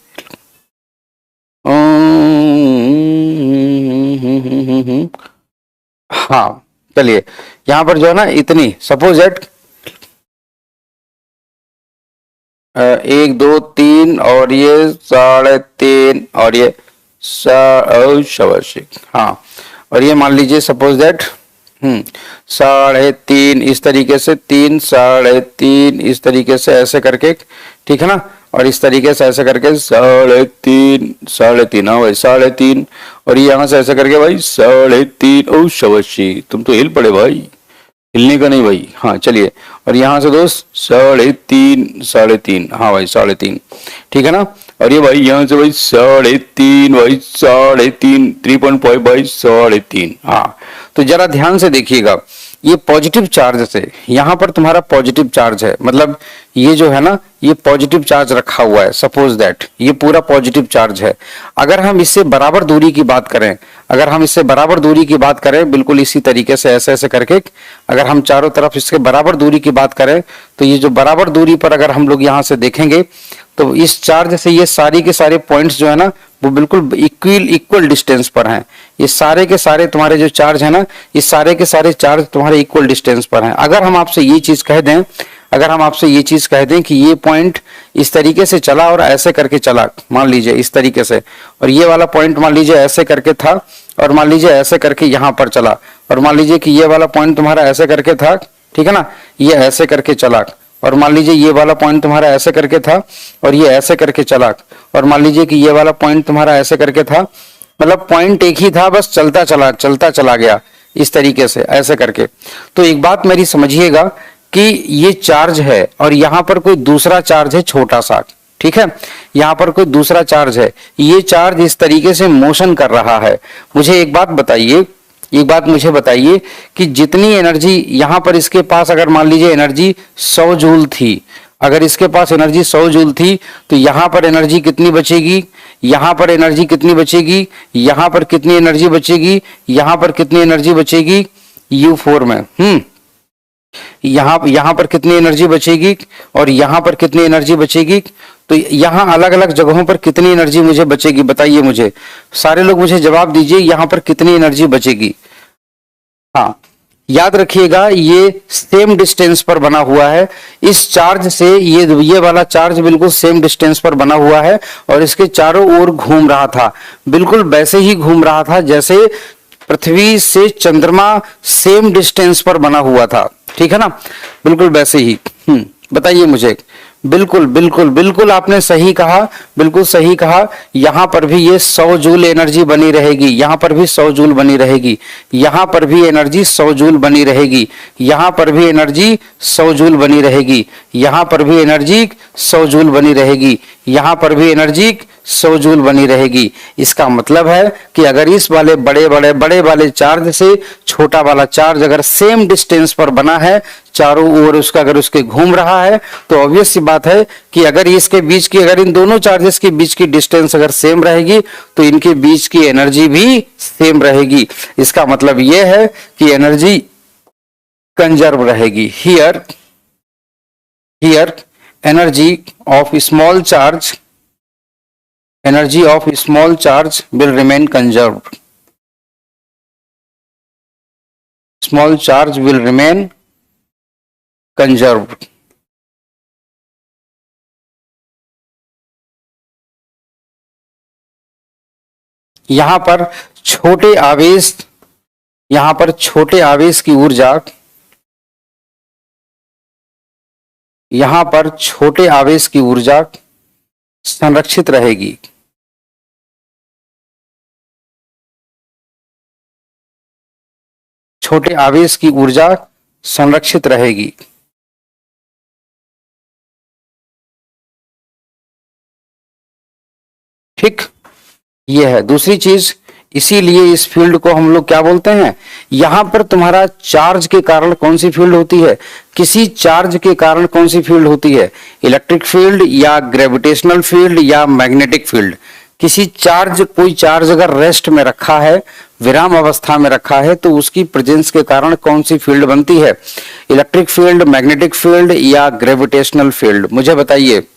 हाँ चलिए, यहाँ पर जो है ना इतनी, सपोज एट 1 2 3 और ये 3.5 और ये शाबाश, हाँ, और ये मान लीजिए सपोज दैट 3.5 इस तरीके से, 3 3.5 इस तरीके से ऐसे करके, ठीक है ना, और इस तरीके से ऐसे करके 3.5 हाँ भाई 3.5, और ये यहाँ से ऐसे करके भाई 3.5। ओ शाबाशी, तुम तो हिल पड़े भाई, हिलने का नहीं भाई, हाँ चलिए, और यहाँ से दोस्त 3.5 हाँ भाई 3.5, ठीक है ना, और ये भाई यहाँ से भाई 3.5 भाई 3.5 3.5 भाई 3.5। हाँ तो जरा ध्यान से देखिएगा, ये पॉजिटिव चार्ज से, यहाँ पर तुम्हारा पॉजिटिव चार्ज है, मतलब ये जो है ना ये पॉजिटिव चार्ज रखा हुआ है, सपोज दैट ये पूरा पॉजिटिव चार्ज है। अगर हम इससे बराबर दूरी की बात करें, अगर हम इससे बराबर दूरी की बात करें, बिल्कुल इसी तरीके से ऐसे ऐसे करके अगर हम चारों तरफ इसके बराबर दूरी की बात करें, तो ये जो बराबर दूरी पर अगर हम लोग यहाँ से देखेंगे तो इस चार्ज से ये सारी के सारे पॉइंट्स जो है ना वो बिल्कुल इक्वल डिस्टेंस पर हैं। ये सारे के सारे तुम्हारे जो चार्ज है ना, ये सारे के सारे चार्ज तुम्हारे इक्वल डिस्टेंस पर हैं। अगर हम आपसे ये चीज कह दें, अगर हम आपसे ये चीज कह दें कि ये पॉइंट इस तरीके से चला और ऐसे करके चला, मान लीजिए इस तरीके से, और ये वाला पॉइंट मान लीजिए ऐसे करके था और मान लीजिए ऐसे करके यहाँ पर चला, और मान लीजिए कि ये वाला पॉइंट तुम्हारा ऐसे करके था, ठीक है ना, ये ऐसे करके चला, और मान लीजिए ये वाला पॉइंट तुम्हारा ऐसे करके था और ये ऐसे करके चला, और मान लीजिए कि ये वाला पॉइंट तुम्हारा ऐसे करके था, मतलब पॉइंट एक ही था, बस चलता चला गया इस तरीके से ऐसे करके। तो एक बात मेरी समझिएगा कि ये चार्ज है और यहाँ पर कोई दूसरा चार्ज है छोटा सा, ठीक है, यहाँ पर कोई दूसरा चार्ज है, ये चार्ज इस तरीके से मोशन कर रहा है। मुझे एक बात बताइए, एक बात मुझे बताइए कि जितनी एनर्जी यहाँ पर इसके पास, अगर मान लीजिए एनर्जी 100 जूल थी, अगर इसके पास एनर्जी 100 जूल थी तो यहाँ पर एनर्जी कितनी बचेगी, यहाँ पर एनर्जी कितनी बचेगी, यहाँ पर कितनी एनर्जी बचेगी, यहाँ पर कितनी एनर्जी बचेगी U4 में, यहाँ पर कितनी एनर्जी बचेगी और यहाँ पर कितनी एनर्जी बचेगी, तो यहाँ अलग अलग जगहों पर कितनी एनर्जी मुझे बचेगी, बताइए मुझे, सारे लोग मुझे जवाब दीजिए, यहाँ पर कितनी एनर्जी बचेगी। हाँ याद रखिएगा ये सेम डिस्टेंस पर बना हुआ है, इस चार्ज से ये वाला चार्ज बिल्कुल सेम डिस्टेंस पर बना हुआ है और इसके चारों ओर घूम रहा था, बिल्कुल वैसे ही घूम रहा था जैसे पृथ्वी से चंद्रमा सेम डिस्टेंस पर बना हुआ था, ठीक है ना, बिल्कुल वैसे ही। बताइए मुझे, बिल्कुल बिल्कुल बिल्कुल आपने सही कहा, बिल्कुल सही कहा, यहाँ पर भी ये 100 जूल एनर्जी बनी रहेगी, यहाँ पर भी 100 जूल बनी रहेगी, यहाँ पर भी एनर्जी 100 जूल बनी रहेगी, यहाँ पर भी एनर्जी 100 जूल बनी रहेगी, यहाँ पर भी एनर्जी 100 जूल बनी रहेगी, यहाँ पर भी एनर्जी 100 जूल बनी रहेगी। इसका मतलब है कि अगर इस वाले बड़े वाले चार्ज से छोटा वाला चार्ज अगर सेम डिस्टेंस पर बना है, चारों ओर उसका अगर उसके घूम रहा है, तो ऑब्वियस सी बात है कि अगर इसके बीच की, अगर इन दोनों चार्जेस के बीच की डिस्टेंस अगर सेम रहेगी तो इनके बीच की एनर्जी भी सेम रहेगी। इसका मतलब यह है कि एनर्जी कंजर्व रहेगी। Here energy of small charge, energy of small charge will remain conserved. Small charge will remain conserved. यहां पर छोटे आवेश, यहां पर छोटे आवेश की ऊर्जा, यहां पर छोटे आवेश की ऊर्जा संरक्षित रहेगी। छोटे आवेश की ऊर्जा संरक्षित रहेगी। ठीक, यह है दूसरी चीज। इसीलिए इस फील्ड को हम लोग क्या बोलते हैं, यहां पर तुम्हारा चार्ज के कारण कौन सी फील्ड होती है, किसी चार्ज के कारण कौन सी फील्ड होती है, इलेक्ट्रिक फील्ड या ग्रेविटेशनल फील्ड या मैग्नेटिक फील्ड, किसी चार्ज, कोई चार्ज अगर रेस्ट में रखा है, विराम अवस्था में रखा है, तो उसकी प्रेजेंस के कारण कौन सी फील्ड बनती है? इलेक्ट्रिक फील्ड, मैग्नेटिक फील्ड या ग्रेविटेशनल फील्ड? मुझे बताइए।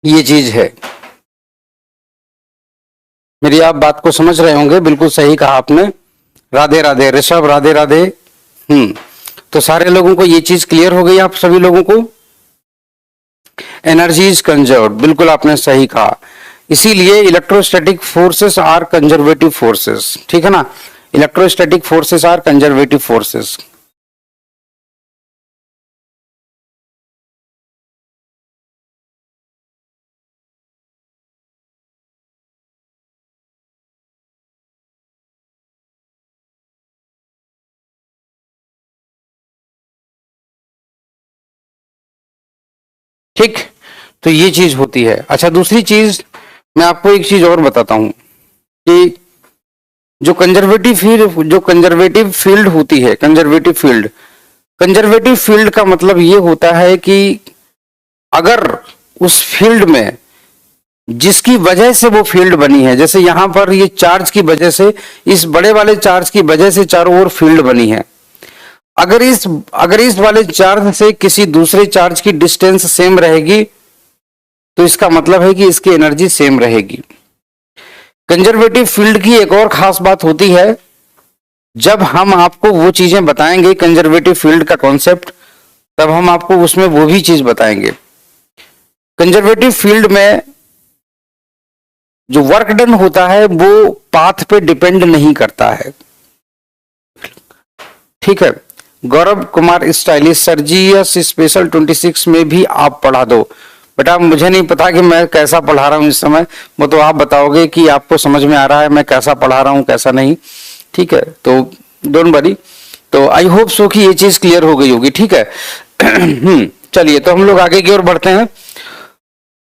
ये चीज है। मेरी आप बात को समझ रहे होंगे, बिल्कुल सही कहा आपने। राधे राधे ऋषभ, राधे राधे। तो सारे लोगों को ये चीज क्लियर हो गई? आप सभी लोगों को एनर्जी इज कंजर्व्ड, बिल्कुल आपने सही कहा। इसीलिए electrostatic forces are conservative forces, ठीक है ना? Electrostatic forces are conservative forces. ठीक, तो ये चीज होती है। अच्छा, दूसरी चीज मैं आपको एक चीज और बताता हूं कि जो कंजर्वेटिव फील्ड होती है, कंजर्वेटिव फील्ड का मतलब ये होता है कि अगर उस फील्ड में जिसकी वजह से वो फील्ड बनी है, जैसे यहां पर ये चार्ज की वजह से, इस बड़े वाले चार्ज की वजह से चारों ओर फील्ड बनी है, अगर इस वाले चार्ज से किसी दूसरे चार्ज की डिस्टेंस सेम रहेगी तो इसका मतलब है कि इसकी एनर्जी सेम रहेगी। कंजर्वेटिव फील्ड की एक और खास बात होती है, जब हम आपको वो चीजें बताएंगे कंजर्वेटिव फील्ड का कॉन्सेप्ट, तब हम आपको उसमें वो भी चीज बताएंगे। कंजर्वेटिव फील्ड में जो वर्क डन होता है वो पाथ पे डिपेंड नहीं करता है, ठीक है? Gaurav Kumar stylish, Sergius special 26 में भी आप पढ़ा दो। बेटा मुझे नहीं पता कि मैं कैसा पढ़ा रहा हूं इस समय, वो तो आप बताओगे कि आपको समझ में आ रहा है मैं कैसा पढ़ा रहा हूं कैसा नहीं, ठीक है? तो डोंट वरी। तो आई होप सो कि ये चीज क्लियर हो गई होगी, ठीक है? चलिए, तो हम लोग आगे की ओर बढ़ते हैं।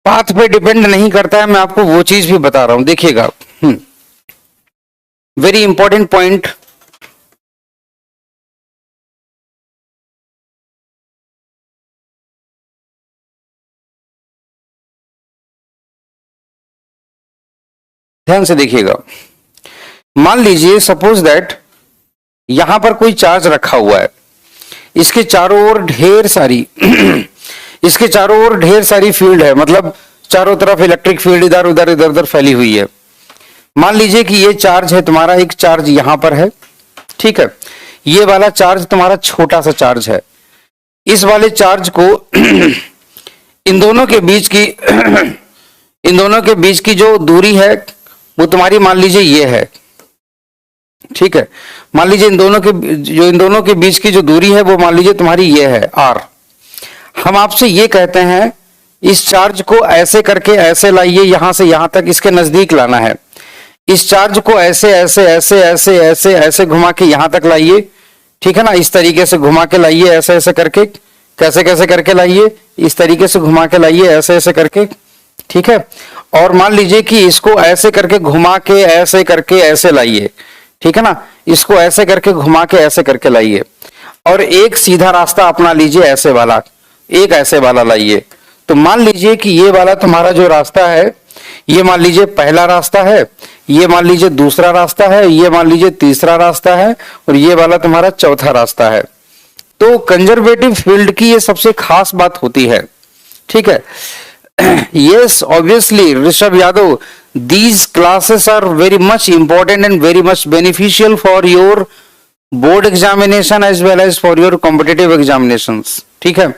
पाथ पे डिपेंड नहीं करता है, मैं आपको वो चीज भी बता रहा हूं, देखिएगा। Very important point. ध्यान से देखिएगा। मान लीजिए सपोज दैट यहां पर कोई चार्ज रखा हुआ है, इसके चारों ओर ढेर सारी इसके चारों ओर ढेर सारी फील्ड है, मतलब चारों तरफ इलेक्ट्रिक फील्ड इधर उधर इधर उधर फैली हुई है। मान लीजिए कि ये चार्ज है तुम्हारा, एक चार्ज यहां पर है, ठीक है? ये वाला चार्ज तुम्हारा छोटा सा चार्ज है। इस वाले चार्ज को इन दोनों के बीच की जो दूरी है वो तुम्हारी मान लीजिए ये है, ठीक है? मान लीजिए इन दोनों के बीच की जो दूरी है वो मान लीजिए तुम्हारी ये है आर। हम आपसे ये कहते हैं इस चार्ज को ऐसे करके ऐसे लाइए, यहां से यहां तक इसके नजदीक लाना है। इस चार्ज को ऐसे ऐसे ऐसे ऐसे ऐसे ऐसे घुमा के यहां तक लाइए, ठीक है ना? इस तरीके से घुमा के लाइए, ऐसे ऐसे करके, कैसे कैसे करके लाइए, इस तरीके से घुमा के लाइए, ऐसे ऐसे करके, ठीक है? और मान लीजिए कि इसको ऐसे करके घुमा के ऐसे करके ऐसे लाइए, ठीक है ना, इसको ऐसे करके घुमा के ऐसे करके लाइए और एक सीधा रास्ता अपना लीजिए, ऐसे वाला, एक ऐसे वाला लाइए। तो मान लीजिए कि ये वाला तुम्हारा जो रास्ता है, ये मान लीजिए पहला रास्ता है, ये मान लीजिए दूसरा रास्ता है, ये मान लीजिए तीसरा रास्ता है और ये वाला तुम्हारा चौथा रास्ता है। तो कंजर्वेटिव फील्ड की ये सबसे खास बात होती है, ठीक है। Yes obviously Rishabh Yadav, these classes are very much important and very much beneficial for your board examination as well as for your competitive examinations, ठीक है,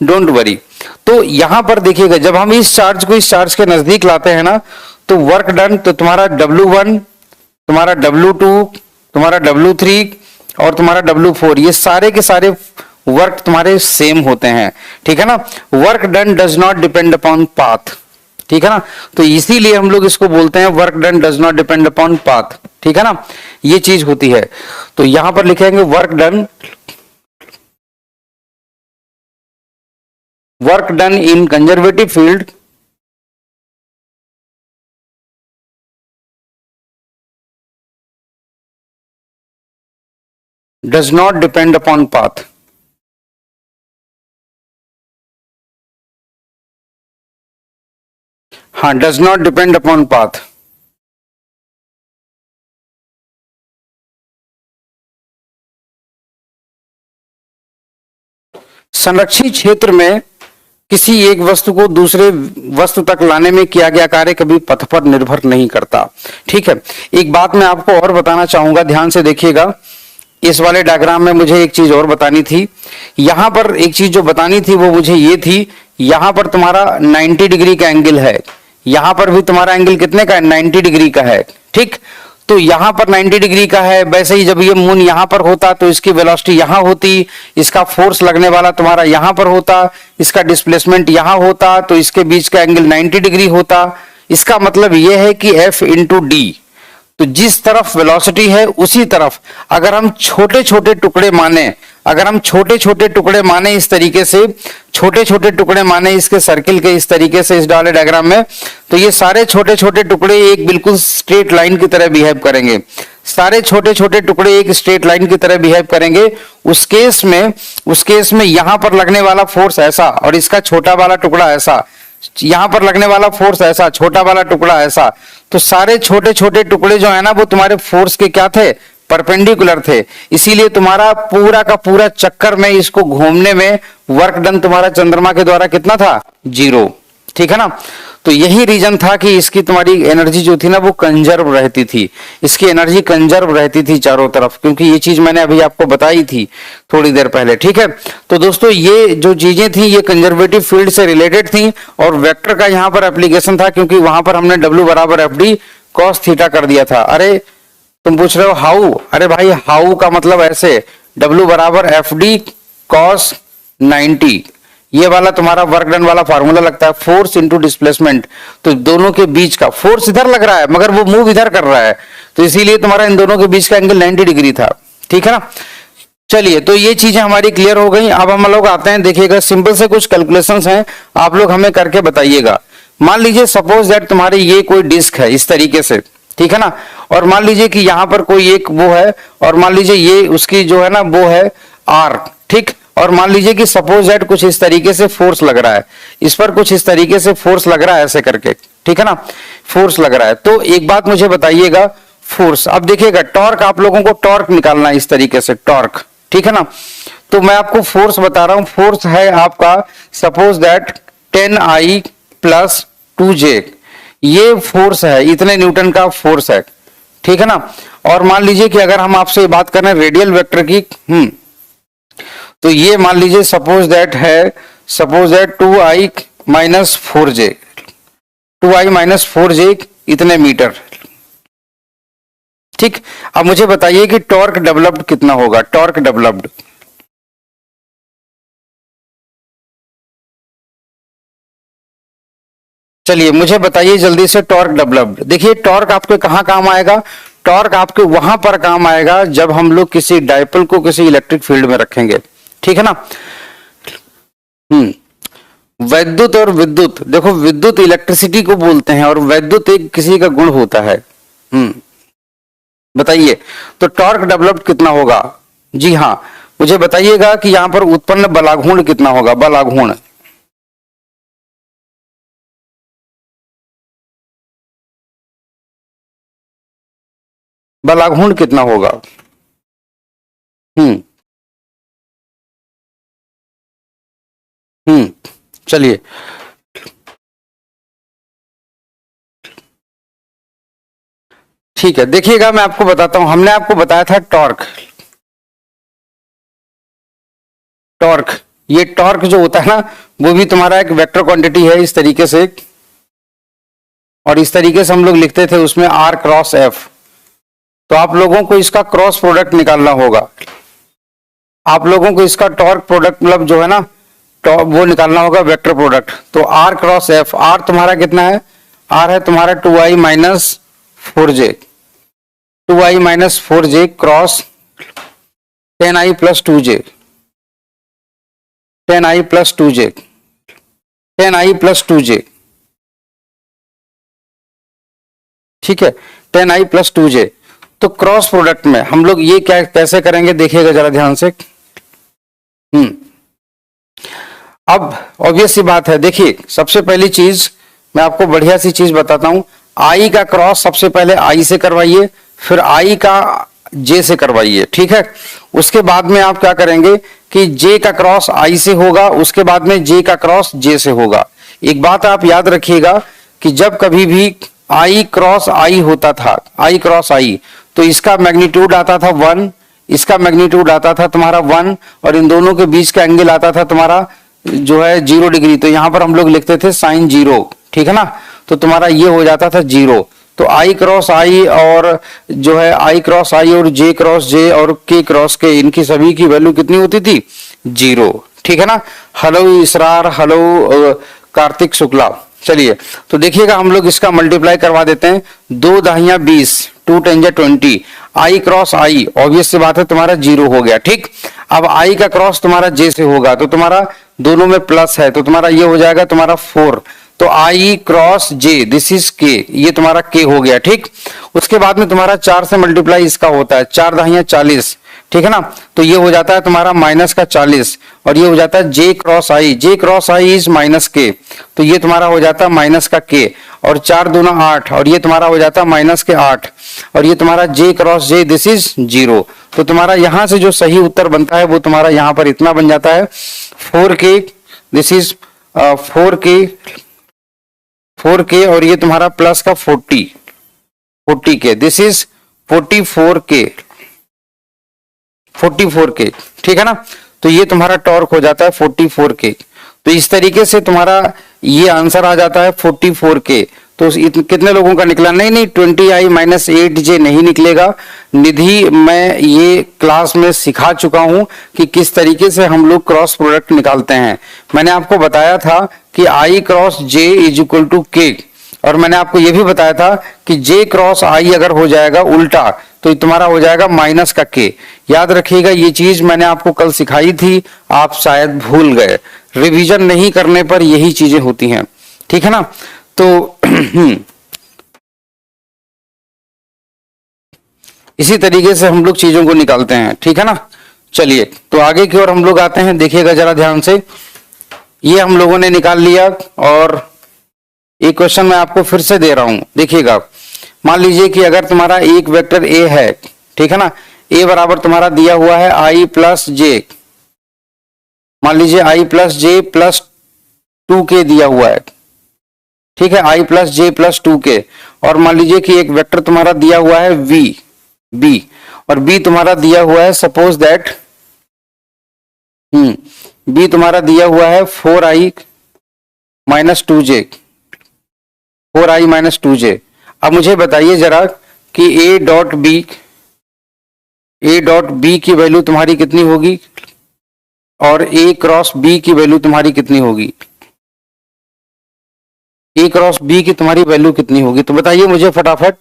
डोंट वरी। तो यहां पर देखिएगा, जब हम इस चार्ज को इस चार्ज के नजदीक लाते हैं ना, तो वर्क डन, तो तुम्हारा W1, तुम्हारा W2, तुम्हारा W3 और तुम्हारा W4, ये सारे के सारे वर्क तुम्हारे सेम होते हैं, ठीक है ना। Work done does not depend upon path, ठीक है ना। तो इसीलिए हम लोग इसको बोलते हैं work done does not depend upon path, ठीक है ना, ये चीज होती है। तो यहां पर लिखेंगे work done in conservative field does not depend upon path. हाँ, does not depend upon path. संरक्षित क्षेत्र में किसी एक वस्तु को दूसरे वस्तु तक लाने में किया गया कार्य कभी पथ पर निर्भर नहीं करता, ठीक है। एक बात मैं आपको और बताना चाहूंगा, ध्यान से देखिएगा। इस वाले डायग्राम में मुझे एक चीज और बतानी थी। यहां पर एक चीज जो बतानी थी वो मुझे ये थी, यहां पर तुम्हारा 90 डिग्री का एंगल है, यहां पर भी तुम्हारा एंगल कितने का है, 90 डिग्री का है, ठीक। तो यहां पर 90 डिग्री का है, वैसे ही जब ये मून यहां पर होता तो इसकी वेलोसिटी यहां होती, इसका फोर्स लगने वाला तुम्हारा यहां पर होता, इसका डिस्प्लेसमेंट यहां होता, तो इसके बीच का एंगल 90 डिग्री होता। इसका मतलब यह है कि F इंटू डी, तो जिस तरफ वेलोसिटी है उसी तरफ अगर हम छोटे छोटे टुकड़े माने, अगर हम छोटे छोटे टुकड़े माने इस तरीके से, छोटे छोटे टुकड़े माने इसके सर्किल के इस तरीके से इस डाले डायग्राम में, तो ये सारे छोटे छोटे टुकड़े एक बिल्कुल स्ट्रेट लाइन की तरह बिहेव करेंगे, सारे छोटे छोटे टुकड़े एक स्ट्रेट लाइन की तरह बिहेव करेंगे। उस केस में यहां पर लगने वाला फोर्स ऐसा और इसका छोटा वाला टुकड़ा ऐसा, यहां पर लगने वाला फोर्स ऐसा, छोटा वाला टुकड़ा ऐसा, तो सारे छोटे छोटे टुकड़े जो है ना वो तुम्हारे फोर्स के क्या थे, परपेंडिकुलर थे। इसीलिए तुम्हारा पूरा का पूरा चक्कर में इसको घूमने में वर्क डन तुम्हारा चंद्रमा के द्वारा कितना था, 0, ठीक है ना। तो यही रीजन था कि इसकी तुम्हारी एनर्जी जो थी ना वो कंजर्व रहती थी, इसकी एनर्जी कंजर्व रहती थी चारों तरफ, क्योंकि ये चीज मैंने अभी आपको बताई थी थोड़ी देर पहले, ठीक है। तो दोस्तों ये जो चीजें थी ये कंजर्वेटिव फील्ड से रिलेटेड थी और वेक्टर का यहाँ पर एप्लीकेशन था, क्योंकि वहां पर हमने W बराबर FD cos थीटा कर दिया था। अरे तुम पूछ रहे हो हाउ, अरे भाई हाउ का मतलब ऐसे, W बराबर FD cos 90, ये वाला तुम्हारा वर्क डन वाला फार्मूला लगता है, फोर्स इंटू डिस्प्लेसमेंट। तो दोनों के बीच का फोर्स इधर लग रहा है मगर वो मूव इधर कर रहा है, तो इसीलिए तुम्हारा इन दोनों के बीच का एंगल 90 डिग्री था, ठीक है ना। चलिए, तो ये चीजें हमारी क्लियर हो गई। अब हम लोग आते हैं, देखिएगा सिंपल से कुछ कैलकुलेशंस हैं, आप लोग हमें करके बताइएगा। मान लीजिए सपोज दैट तुम्हारी ये कोई डिस्क है इस तरीके से, ठीक है ना, और मान लीजिए कि यहां पर कोई एक वो है, और मान लीजिए ये उसकी जो है ना वो है R, ठीक। और मान लीजिए कि सपोज दैट कुछ इस तरीके से फोर्स लग रहा है, इस पर कुछ इस तरीके से फोर्स लग रहा है ऐसे करके, ठीक है ना, फोर्स लग रहा है। तो एक बात मुझे बताइएगा, फोर्स, अब देखिएगा टॉर्क, आप लोगों को टॉर्क निकालना है इस तरीके से, टॉर्क, ठीक है ना। तो मैं आपको फोर्स बता रहा हूं, फोर्स है आपका सपोज दैट 10I + 2J, ये फोर्स है, इतने न्यूटन का फोर्स है, ठीक है ना। और मान लीजिए कि अगर हम आपसे बात करें रेडियल वेक्टर की, तो ये मान लीजिए suppose that 2I - 4J, 2I - 4J इतने मीटर, ठीक। अब मुझे बताइए कि टॉर्क डेवलप्ड कितना होगा, टॉर्क डेवलप्ड, चलिए मुझे बताइए जल्दी से टॉर्क डेवलप्ड। देखिए टॉर्क आपके कहां काम आएगा, टॉर्क आपके वहां पर काम आएगा जब हम लोग किसी डाइपोल को किसी इलेक्ट्रिक फील्ड में रखेंगे, ठीक है ना। वैद्युत और विद्युत, देखो विद्युत इलेक्ट्रिसिटी को बोलते हैं और वैद्युत एक किसी का गुण होता है। बताइए, तो टॉर्क डेवलप्ड कितना होगा? जी हाँ, मुझे बताइएगा कि यहां पर उत्पन्न बलाघूर्ण कितना होगा? बलाघूर्ण बलाघूर्ण कितना होगा? हम्म चलिए, ठीक है, देखिएगा मैं आपको बताता हूं। हमने आपको बताया था टॉर्क, टॉर्क, ये टॉर्क जो होता है ना, वो भी तुम्हारा एक वेक्टर क्वांटिटी है इस तरीके से, और इस तरीके से हम लोग लिखते थे उसमें आर क्रॉस एफ। तो आप लोगों को इसका क्रॉस प्रोडक्ट निकालना होगा। आप लोगों को इसका टॉर्क प्रोडक्ट मतलब जो है ना, वो निकालना होगा वेक्टर प्रोडक्ट। तो आर क्रॉस एफ, आर तुम्हारा कितना है? आर है तुम्हारा 2i minus 4j, 2i minus 4j cross 10i plus 2j, 10i plus 2j, 10i plus 2j, ठीक है, 10i प्लस 2j। तो क्रॉस प्रोडक्ट में हम लोग ये क्या कैसे करेंगे, देखिएगा जरा ध्यान से। अब ऑब्वियस सी बात है, देखिए सबसे पहली चीज मैं आपको बढ़िया सी चीज बताता हूं। आई का क्रॉस सबसे पहले आई से करवाइए, फिर आई का जे से करवाइए, ठीक है। उसके बाद में आप क्या करेंगे कि जे का क्रॉस आई से होगा, उसके बाद में जे का क्रॉस जे से होगा। एक बात आप याद रखिएगा कि जब कभी भी आई क्रॉस आई होता था, आई क्रॉस आई, तो इसका मैग्नीट्यूड आता था 1, इसका मैग्नीट्यूड आता था तुम्हारा 1, और इन दोनों के बीच का एंगल आता था तुम्हारा जो है 0 डिग्री। तो यहां पर हम लोग लिखते थे साइन 0, ठीक है ना। तो तुम्हारा ये हो जाता था 0। तो आई क्रॉस आई और जो है आई क्रॉस आई और जे क्रॉस जे और के क्रॉस के, इनकी सभी की वैल्यू कितनी होती थी? 0, ठीक है ना। हेलो इसरार, हेलो कार्तिक शुक्ला। चलिए, तो देखिएगा हम लोग इसका मल्टीप्लाई करवा देते हैं। 2 दाहिया 20, 2 10 20, आई क्रॉस आई ऑब्वियस सी बात है तुम्हारा 0 हो गया, ठीक। अब आई का क्रॉस तुम्हारा जे से होगा, तो तुम्हारा दोनों में प्लस है, तो तुम्हारा ये हो जाएगा तुम्हारा 4। तो आई क्रॉस जे, दिस इज के, ये तुम्हारा के हो गया, ठीक। उसके बाद में तुम्हारा 4 से मल्टीप्लाई इसका होता है, 4 दाहिया 40, ठीक है ना। तो ये हो जाता है तुम्हारा माइनस का 40, और ये हो जाता है j cross i, j cross i is minus k, तो ये तुम्हारा हो जाता है माइनस का के, और 4 दूना 8, और ये तुम्हारा हो जाता है माइनस के 8, और ये तुम्हारा जे क्रॉस जे, दिस इज 0। तो तुम्हारा यहां से जो सही उत्तर बनता है वो तुम्हारा यहां पर इतना बन जाता है 4k, this is 4k, 4k, और ये तुम्हारा प्लस का 40k, this is 44k, 44k, ठीक है ना। तो ये तुम्हारा टॉर्क हो जाता है 44k। तो इस तरीके से तुम्हारा ये आंसर आ जाता है 44k। तो कितने लोगों का निकला? नहीं, 20i माइनस 8j नहीं निकलेगा। निधि मैं ये क्लास में सिखा चुका हूं कि किस तरीके से हम लोग क्रॉस प्रोडक्ट निकालते हैं। मैंने आपको बताया था कि i cross j is equal to k, और मैंने आपको यह भी बताया था कि j क्रॉस i अगर हो जाएगा उल्टा तो तुम्हारा हो जाएगा माइनस का k। याद रखिएगा, ये चीज मैंने आपको कल सिखाई थी, आप शायद भूल गए। रिवीजन नहीं करने पर यही चीजें होती हैं, ठीक है ना। तो इसी तरीके से हम लोग चीजों को निकालते हैं, ठीक है ना। चलिए, तो आगे की ओर हम लोग आते हैं, देखिएगा जरा ध्यान से। ये हम लोगों ने निकाल लिया, और एक क्वेश्चन मैं आपको फिर से दे रहा हूं, देखिएगा। मान लीजिए कि अगर तुम्हारा एक वेक्टर ए है, ठीक है ना, ए बराबर तुम्हारा दिया हुआ है आई प्लस जे, मान लीजिए आई प्लस जे प्लस 2k दिया हुआ है, ठीक है, आई प्लस जे प्लस 2k। और मान लीजिए कि एक वेक्टर तुम्हारा दिया हुआ है v, b, और b तुम्हारा दिया हुआ है, सपोज दैट b तुम्हारा दिया हुआ है 4i minus 2j, 4i minus 2j। अब मुझे बताइए जरा कि a डॉट b की वैल्यू तुम्हारी कितनी होगी, और a क्रॉस b की वैल्यू तुम्हारी कितनी होगी, a क्रॉस b की तुम्हारी वैल्यू कितनी होगी? तो बताइए मुझे फटाफट।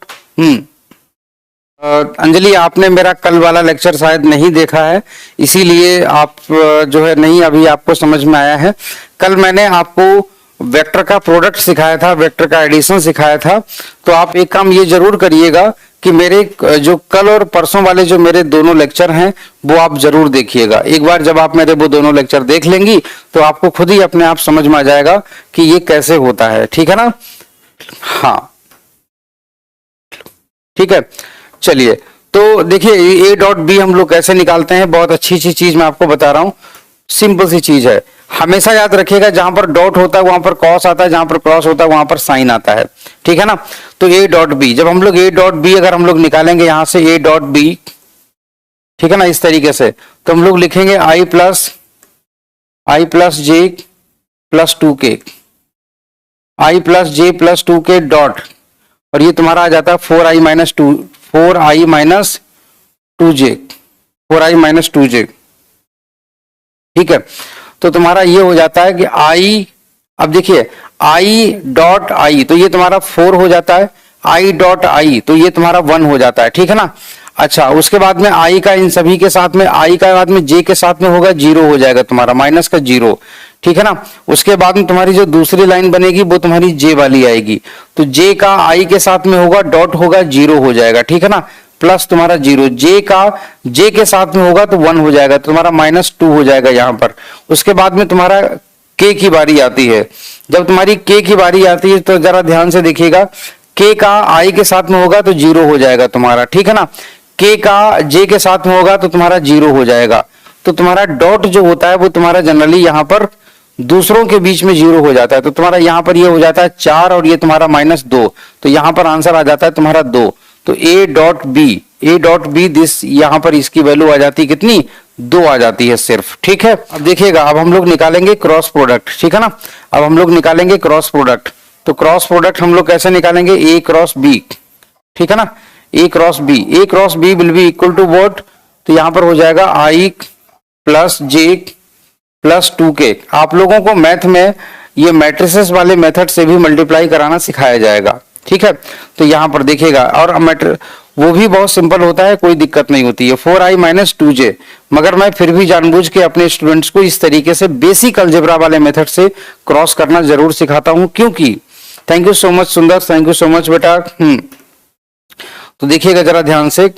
अंजलि, आपने मेरा कल वाला लेक्चर शायद नहीं देखा है, इसीलिए आप जो है नहीं अभी आपको समझ में आया है। कल मैंने आपको वेक्टर का प्रोडक्ट सिखाया था, वेक्टर का एडिशन सिखाया था। तो आप एक काम ये जरूर करिएगा कि मेरे जो कल और परसों वाले जो मेरे दोनों लेक्चर हैं वो आप जरूर देखिएगा। एक बार जब आप मेरे वो दोनों लेक्चर देख लेंगी तो आपको खुद ही अपने आप समझ में आ जाएगा कि ये कैसे होता है, ठीक है ना। हाँ ठीक है, चलिए तो देखिए ए डॉट बी हम लोग कैसे निकालते हैं, बहुत अच्छी सी चीज मैं आपको बता रहा हूं, सिंपल सी चीज है। हमेशा याद रखिएगा जहां पर डॉट होता है वहां पर कॉस आता है, जहां पर क्रॉस होता है वहां पर साइन आता है, ठीक है ना। तो ए डॉट बी, जब हम लोग ए डॉट बी अगर हम लोग निकालेंगे यहां से ए डॉट बी, ठीक है ना, इस तरीके से, तो हम लोग लिखेंगे आई प्लस जे प्लस 2k, आई प्लस जे प्लस 2k डॉट, और ये तुम्हारा आ जाता है 4i माइनस 2j, ठीक है। तो तुम्हारा ये हो जाता है कि आई, अब देखिए आई डॉट आई तो ये तुम्हारा 4 हो जाता है, आई डॉट आई तो ये तुम्हारा 1 हो जाता है, ठीक है ना। अच्छा, उसके बाद में आई का इन सभी के साथ में, आई का बाद में जे के साथ में होगा 0 हो जाएगा तुम्हारा, माइनस का 0, ठीक है ना। उसके बाद में तुम्हारी जो दूसरी लाइन बनेगी वो तुम्हारी जे वाली आएगी, तो जे का आई के साथ में होगा, डॉट होगा, 0 हो जाएगा, ठीक है ना, प्लस तुम्हारा 0, जे का जे के साथ में होगा तो 1 हो जाएगा, तो तुम्हारा -2 हो जाएगा यहां पर। उसके बाद में तुम्हारा के की बारी आती है, जब तुम्हारी के की बारी आती है तो जरा ध्यान से देखिएगा, के का आई के साथ में होगा तो 0 हो जाएगा तुम्हारा, ठीक है ना, के का जे के साथ में होगा तो तुम्हारा 0 हो जाएगा। तो तुम्हारा डॉट जो होता है वो तुम्हारा जनरली यहाँ पर दूसरों के बीच में 0 हो जाता है, तो तुम्हारा यहाँ पर ये हो जाता है 4 और ये तुम्हारा -2, तो यहाँ पर आंसर आ जाता है तुम्हारा 2। तो ए डॉट बी दिस, यहाँ पर इसकी वैल्यू आ जाती है कितनी, 2 आ जाती है सिर्फ, ठीक है। अब देखिएगा, अब हम लोग निकालेंगे क्रॉस प्रोडक्ट, ठीक है ना। अब हम लोग निकालेंगे क्रॉस प्रोडक्ट, तो क्रॉस प्रोडक्ट हम लोग कैसे निकालेंगे, ए क्रॉस बी, ठीक है ना, a cross b will be equal to what, तो यहां पर हो जाएगा आई प्लस जे प्लस 2k। आप लोगों को मैथ में ये मैट्रिसेस वाले मेथड से भी मल्टीप्लाई कराना सिखाया जाएगा, ठीक है। तो यहां पर देखिएगा, और वो भी बहुत सिंपल होता है, कोई दिक्कत नहीं होती है, 4i माइनस 2j। मगर मैं फिर भी जानबूझ के अपने स्टूडेंट्स को इस तरीके से बेसिक अलजेब्रा वाले मेथड से क्रॉस करना जरूर सिखाता हूं, क्योंकि थैंक यू सो मच सुंदर, थैंक यू सो मच बेटा। तो देखिएगा जरा ध्यान से,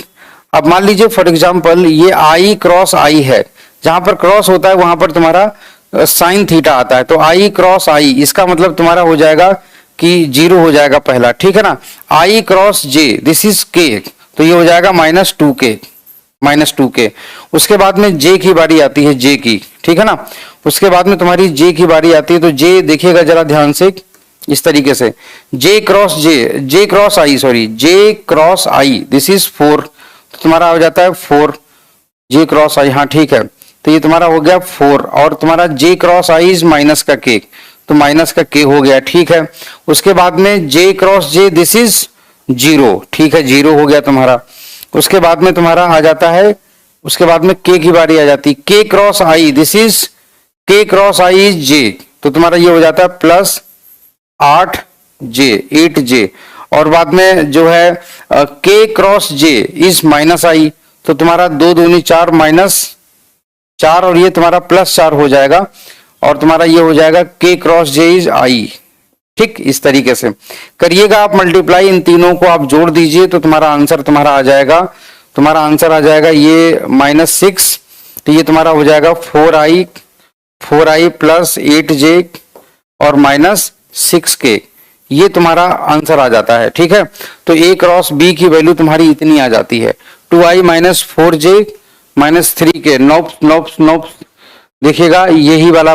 अब मान लीजिए फॉर एग्जांपल ये आई क्रॉस आई है, जहां पर क्रॉस होता है वहां पर तुम्हारा साइन थीटा आता है, तो आई क्रॉस आई, इसका मतलब तुम्हारा हो जाएगा कि 0 हो जाएगा पहला, ठीक है ना। आई क्रॉस जे, दिस इज के, तो ये हो जाएगा -2k। उसके बाद में जे की बारी आती है, जे की, ठीक है ना। उसके बाद में तुम्हारी जे की बारी आती है, तो जे देखिएगा जरा ध्यान से इस तरीके से, जे क्रॉस आई दिस इज 4, तो तुम्हारा हो जाता है 4 जे क्रॉस आई, हाँ ठीक है। तो ये तुम्हारा हो गया 4, और तुम्हारा जे क्रॉस आई इज माइनस का के, तो माइनस का के हो गया, ठीक है। उसके बाद में जे क्रॉस जे दिस इज 0, ठीक है, 0 हो गया तुम्हारा। उसके बाद में तुम्हारा आ जाता है, उसके बाद में के की बारी आ जाती है, के क्रॉस आई दिस इज के क्रॉस आई इज जे, तो तुम्हारा ये हो जाता है प्लस 8j, और बाद में जो है के क्रॉस जे इज माइनस आई, तो तुम्हारा 2 दूनी 4 -4, और ये तुम्हारा +4 हो जाएगा, और तुम्हारा ये हो जाएगा के क्रॉस जे इज आई, ठीक। इस तरीके से करिएगा आप मल्टीप्लाई, इन तीनों को आप जोड़ दीजिए तो तुम्हारा आंसर तुम्हारा आ जाएगा, ये -6, तो ये तुम्हारा हो जाएगा 4i प्लस 8j और -6k, ये तुम्हारा आंसर आ जाता है, ठीक है। तो ए क्रॉस बी की वैल्यू तुम्हारी इतनी आ जाती है, 2i minus 4j minus 3k। नोप देखिएगा, यही वाला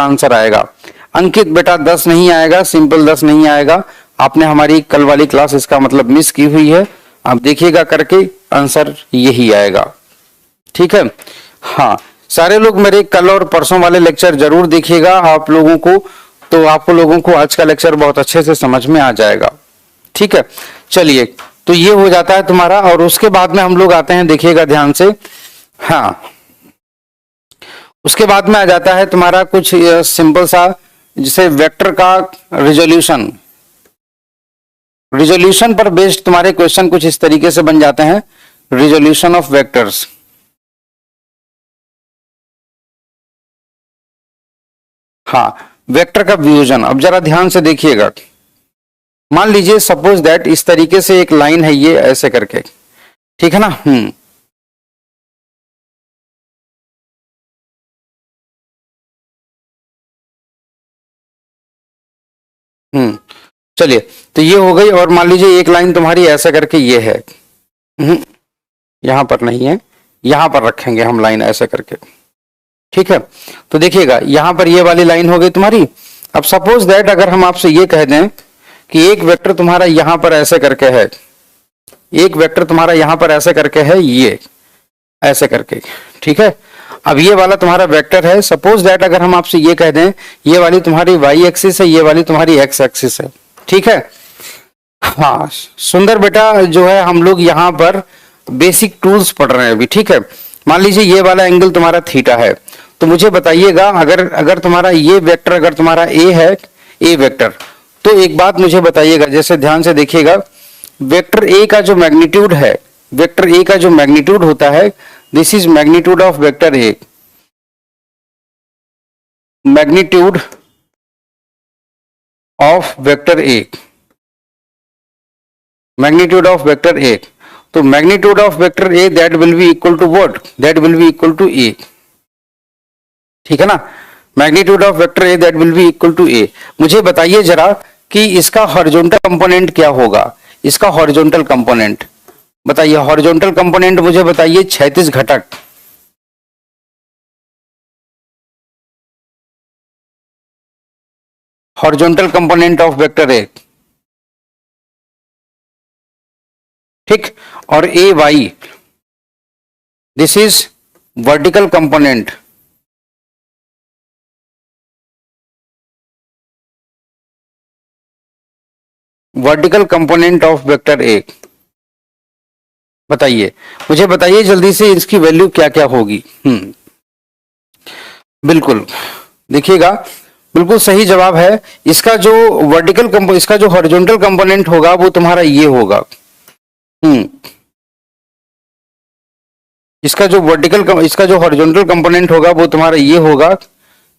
आंसर आएगा। अंकित बेटा 10 नहीं आएगा, सिंपल 10 नहीं आएगा, आपने हमारी कल वाली क्लास इसका मतलब मिस की हुई है, आप देखिएगा करके आंसर यही आएगा, ठीक है। हाँ, सारे लोग मेरे कल और परसों वाले लेक्चर जरूर देखिएगा, आप लोगों को आज का लेक्चर बहुत अच्छे से समझ में आ जाएगा, ठीक है। चलिए, तो ये हो जाता है तुम्हारा, और उसके बाद में हम लोग आते हैं, देखिएगा ध्यान से, हाँ, उसके बाद में आ जाता है तुम्हारा कुछ सिंपल सा, जैसे वेक्टर का रिजोल्यूशन पर बेस्ड तुम्हारे क्वेश्चन कुछ इस तरीके से बन जाते हैं, रिजोल्यूशन ऑफ वेक्टर्स। हाँ, वेक्टर का वियोजन। अब जरा ध्यान से देखिएगा, मान लीजिए सपोज दैट इस तरीके से एक लाइन है ये ऐसे करके, ठीक है ना। चलिए, तो ये हो गई। और मान लीजिए एक लाइन तुम्हारी ऐसा करके ये है, यहां पर नहीं है, यहां पर रखेंगे हम लाइन ऐसे करके, ठीक है। तो देखिएगा यहां पर ये वाली लाइन हो गई तुम्हारी। अब सपोज दैट अगर हम आपसे ये कह दें कि एक वेक्टर तुम्हारा यहां पर ऐसे करके है, एक वेक्टर तुम्हारा यहां पर ऐसे करके है, ये ऐसे करके, ठीक है। अब ये वाला तुम्हारा वेक्टर है। सपोज दैट अगर हम आपसे ये कह दें ये वाली तुम्हारी वाई एक्सिस है, ये वाली तुम्हारी एक्स एक्सिस है, ठीक है। हाँ सुंदर बेटा, जो है हम लोग यहाँ पर बेसिक टूल्स पढ़ रहे हैं अभी, ठीक है। मान लीजिए ये वाला एंगल तुम्हारा थीटा है, तो मुझे बताइएगा अगर तुम्हारा ये वेक्टर अगर तुम्हारा ए है, ए वेक्टर, तो एक बात मुझे बताइएगा, जैसे ध्यान से देखिएगा, वेक्टर ए का जो मैग्नीट्यूड है, वेक्टर ए का जो मैग्नीट्यूड होता है, this is magnitude of vector a, magnitude of vector a, magnitude of vector a. तो magnitude of vector A that will be equal to what, that will be equal to a, ठीक है ना। Magnitude of vector A that will be equal to a. मुझे बताइए जरा कि इसका हॉरिजॉन्टल कंपोनेंट क्या होगा, इसका हॉरिजॉन्टल कंपोनेंट बताइए, हॉरिजॉन्टल कंपोनेंट मुझे बताइए, क्षैतिज घटक, horizontal component of vector a, ठीक। और a y, this is vertical component, vertical component of vector a. बताइए, मुझे बताइए जल्दी से इसकी वैल्यू क्या क्या होगी। बिल्कुल देखिएगा, बिल्कुल सही जवाब है। इसका जो वर्टिकल इसका जो हॉरिजॉन्टल कंपोनेंट होगा वो तुम्हारा ये होगा। इसका जो इसका जो हॉरिजॉन्टल कंपोनेंट होगा वो तुम्हारा ये होगा।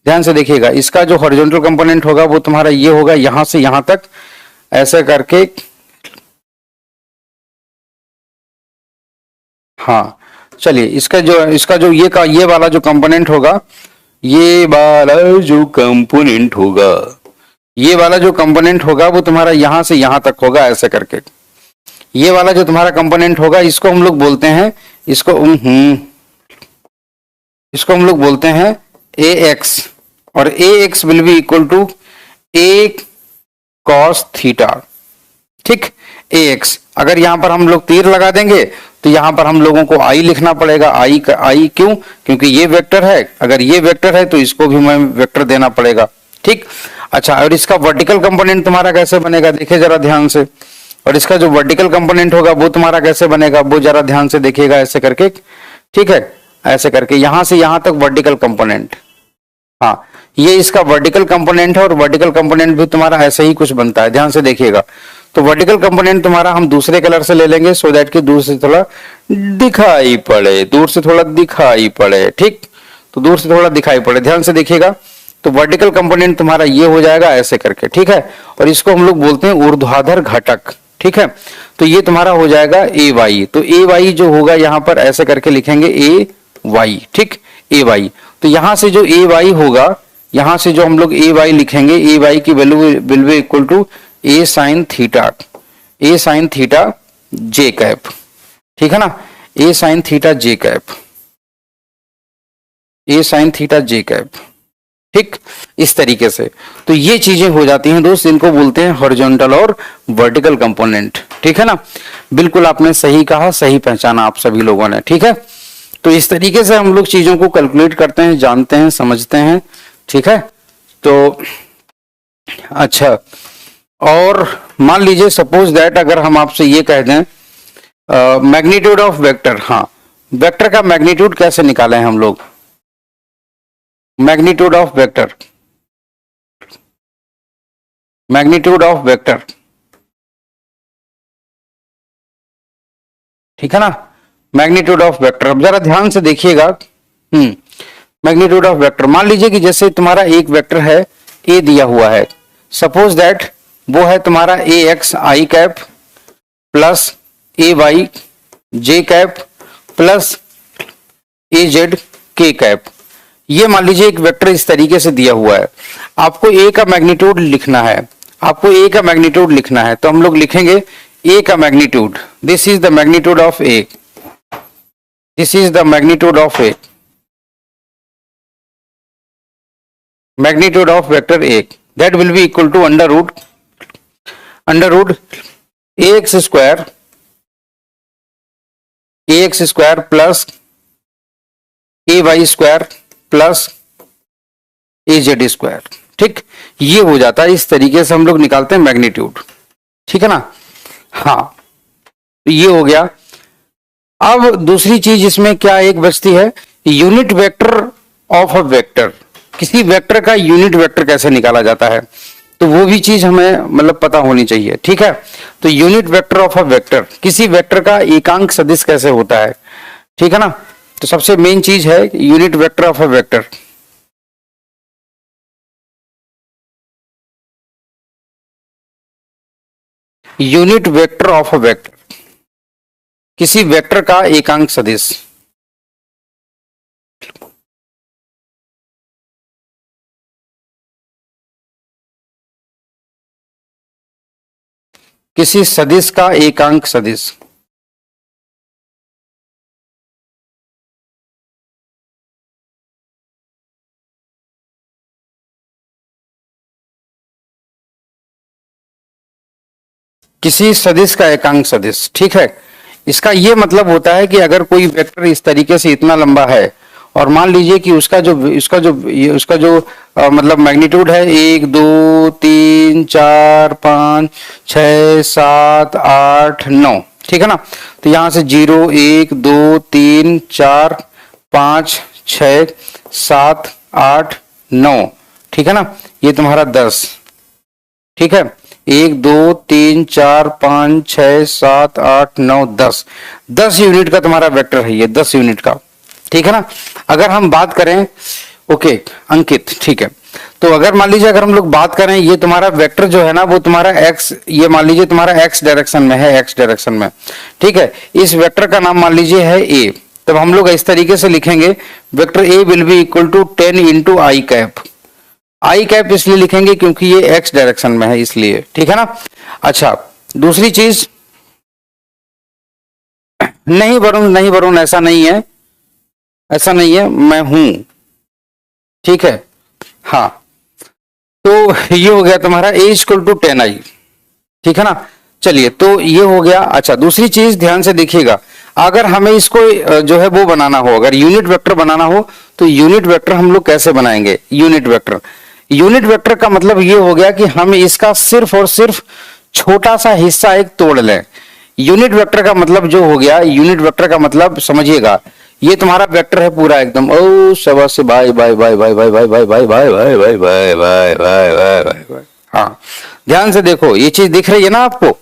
ध्यान से देखिएगा, इसका जो हॉरिजॉन्टल कंपोनेंट होगा वो तुम्हारा ये होगा, यहां से यहां तक ऐसे करके। हाँ चलिए, इसका जो ये वाला जो कंपोनेंट होगा, ये वाला जो कंपोनेंट होगा, ये वाला जो कंपोनेंट होगा वो तुम्हारा यहां से यहां तक होगा ऐसे करके। ये वाला जो तुम्हारा कंपोनेंट होगा इसको हम लोग बोलते हैं, इसको हम लोग बोलते हैं ए एक्स, और a x will be equal to a cos theta, ठीक। ए एक्स, अगर यहां पर हम लोग तीर लगा देंगे तो यहां पर हम लोगों को आई लिखना पड़ेगा। आई क्यों, क्योंकि ये वेक्टर है, अगर ये वेक्टर है तो इसको भी हमें वेक्टर देना पड़ेगा, ठीक। अच्छा, और इसका वर्टिकल कंपोनेंट तुम्हारा कैसे बनेगा, देखिए जरा ध्यान से। और इसका जो वर्टिकल कंपोनेंट होगा वो तुम्हारा कैसे बनेगा, वो जरा ध्यान से देखिएगा ऐसे करके, ठीक है। ऐसे करके यहां से यहां तक वर्टिकल कंपोनेंट, हाँ ये इसका वर्टिकल कंपोनेंट है। और वर्टिकल कंपोनेंट भी तुम्हारा ऐसे ही कुछ बनता है, ध्यान से देखिएगा। तो वर्टिकल कंपोनेंट तुम्हारा हम दूसरे कलर से ले लेंगे, सो दैट कि दूर से थोड़ा दिखाई पड़े, दूर से थोड़ा दिखाई पड़े, ठीक। तो दूर से थोड़ा दिखाई पड़े, ध्यान से देखिएगा। तो वर्टिकल कंपोनेंट तुम्हारा ये हो जाएगा ऐसे करके, ठीक है। और इसको हम लोग बोलते हैं ऊर्ध्वाधर घटक, ठीक है। तो ये तुम्हारा हो जाएगा ए वाई। तो ए वाई जो होगा यहाँ पर ऐसे करके लिखेंगे ए वाई, ठीक, ए वाई। तो यहां से जो ए वाई होगा, यहां से जो हम लोग ए वाई लिखेंगे, ए वाई की value will be equal to A sine theta, A sine theta J cap, ठीक है ना। A sine theta J cap, A sine theta J cap, ठीक, इस तरीके से। तो ये चीजें हो जाती हैं दोस्त, इनको बोलते हैं हॉरिजॉन्टल और वर्टिकल कंपोनेंट, ठीक है ना। बिल्कुल आपने सही कहा, सही पहचाना आप सभी लोगों ने, ठीक है। तो इस तरीके से हम लोग चीजों को कैलकुलेट करते हैं, जानते हैं, समझते हैं, ठीक है। तो अच्छा, और मान लीजिए सपोज दैट अगर हम आपसे ये कह दें मैग्नीट्यूड ऑफ वेक्टर, हाँ वेक्टर का मैग्नीट्यूड कैसे निकालें हम लोग, magnitude of vector, magnitude of vector, ठीक है ना, मैग्नीट्यूड ऑफ वेक्टर। अब जरा ध्यान से देखिएगा, मैग्नीट्यूड ऑफ वेक्टर, मान लीजिए कि जैसे तुम्हारा एक वेक्टर है, ए दिया हुआ है, सपोज दैट वो है तुम्हारा ए x I cap plus A Y J cap plus A Z के कैप। ये मान लीजिए एक वेक्टर इस तरीके से दिया हुआ है, आपको ए का मैग्नीट्यूड लिखना है, आपको ए का मैग्नीट्यूड लिखना है, तो हम लोग लिखेंगे ए का magnitude, this is the magnitude of A, this is the magnitude of A, magnitude of vector A, that will be equal to under root A X square plus A Y square plus A Z square. ठीक, ये हो जाता है, इस तरीके से हम लोग निकालते हैं मैग्नीट्यूड। ठीक है ना, हाँ ये हो गया। अब दूसरी चीज इसमें क्या एक बचती है, unit vector of a vector, किसी वेक्टर का यूनिट वेक्टर कैसे निकाला जाता है, तो वो भी चीज हमें मतलब पता होनी चाहिए। ठीक है, तो unit vector of a vector, किसी वेक्टर का एकांक सदिश कैसे होता है। ठीक है ना, तो सबसे मेन चीज है unit vector of a vector. Unit vector of a vector, किसी वेक्टर का एकांक सदिश। किसी सदिश का एकांक सदिश, किसी सदिश का एकांक सदिश। ठीक है, इसका यह मतलब होता है कि अगर कोई वेक्टर इस तरीके से इतना लंबा है और मान लीजिए कि उसका जो मतलब मैग्नीट्यूड है 1 2 3 4 5 6 7 8 9। ठीक है ना, तो यहां से 0 1 2 3 4 5 6 7 8 9। ठीक है ना, ये तुम्हारा 10। ठीक है, 1 2 3 4 5 6 7 8 9 10, 10 यूनिट का तुम्हारा वेक्टर है ये, 10 यूनिट का। ठीक है ना, अगर हम बात करें, ओके अंकित, ठीक है, तो अगर मान लीजिए अगर हम लोग बात करें, ये तुम्हारा वेक्टर जो है ना वो तुम्हारा एक्स, ये मान लीजिए तुम्हारा एक्स डायरेक्शन में है, एक्स डायरेक्शन में। ठीक है, इस वेक्टर का नाम मान लीजिए है ए, तब हम लोग इस तरीके से लिखेंगे vector A will be equal to 10 into I cap. I cap इसलिए लिखेंगे क्योंकि ये एक्स डायरेक्शन में है इसलिए। ठीक है ना, अच्छा दूसरी चीज, नहीं वरुण ऐसा नहीं है, ऐसा नहीं है, मैं हूं। ठीक है, हाँ, तो ये हो गया तुम्हारा a इक्वल टू 10i। ठीक है ना, चलिए तो ये हो गया। अच्छा दूसरी चीज ध्यान से देखिएगा, अगर हमें इसको जो है वो बनाना हो, अगर यूनिट वेक्टर बनाना हो, तो यूनिट वेक्टर हम लोग कैसे बनाएंगे। यूनिट वेक्टर का मतलब ये हो गया कि हम इसका सिर्फ और सिर्फ छोटा सा हिस्सा एक तोड़ लें। यूनिट वेक्टर का मतलब जो हो गया, यूनिट वेक्टर का मतलब समझिएगा, ये तुम्हारा वेक्टर है पूरा एकदम, ओ शाबाश से bye bye bye bye bye bye bye bye bye bye bye bye bye bye bye bye. हाँ ध्यान से देखो, ये चीज दिख रही है ना आपको,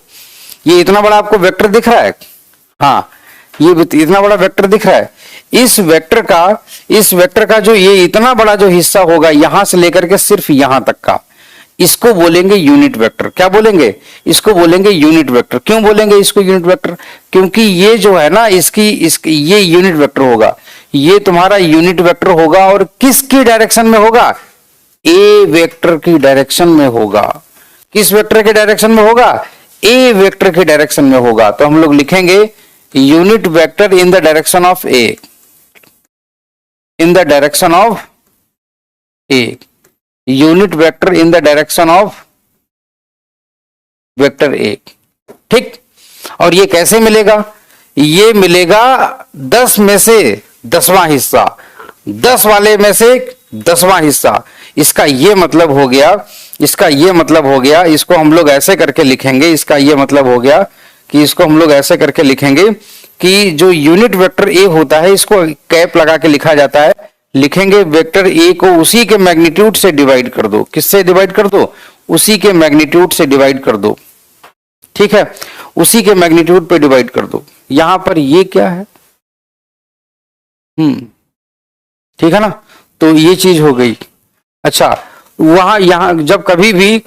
ये इतना बड़ा आपको वेक्टर दिख रहा है। हाँ ये इतना बड़ा वेक्टर दिख रहा है। इस वेक्टर का जो ये इतना बड़ा जो हिस्सा होगा यहां से लेकर के सिर्फ यहां तक का, इसको बोलेंगे यूनिट वेक्टर। क्या बोलेंगे, इसको बोलेंगे यूनिट वेक्टर। क्यों बोलेंगे इसको यूनिट वेक्टर, क्योंकि ये जो है ना इसकी ये यूनिट वेक्टर होगा, ये तुम्हारा यूनिट वेक्टर होगा और किसकी डायरेक्शन में होगा, ए वेक्टर की डायरेक्शन में होगा। किस वेक्टर के डायरेक्शन में होगा, ए वेक्टर के डायरेक्शन में होगा। तो हम लोग लिखेंगे unit vector in the direction of A, in the direction of A, unit vector in the direction of vector a. ठीक, और ये कैसे मिलेगा, ये मिलेगा 10 में से 10वां हिस्सा, 10 वाले में से 10वां हिस्सा। इसका ये मतलब हो गया, इसका ये मतलब हो गया, इसको हम लोग ऐसे करके लिखेंगे, इसका ये मतलब हो गया कि इसको हम लोग ऐसे करके लिखेंगे कि जो यूनिट वेक्टर ए होता है इसको कैप लगा के लिखा जाता है। लिखेंगे वेक्टर ए को उसी के मैग्नीट्यूड से डिवाइड कर दो। किससे डिवाइड कर दो, उसी के मैग्नीट्यूड से डिवाइड कर दो। ठीक है, उसी के मैग्नीट्यूड पे डिवाइड कर दो। यहां पर ये क्या है, ठीक है ना, तो ये चीज हो गई। अच्छा वहां यहां जब कभी भी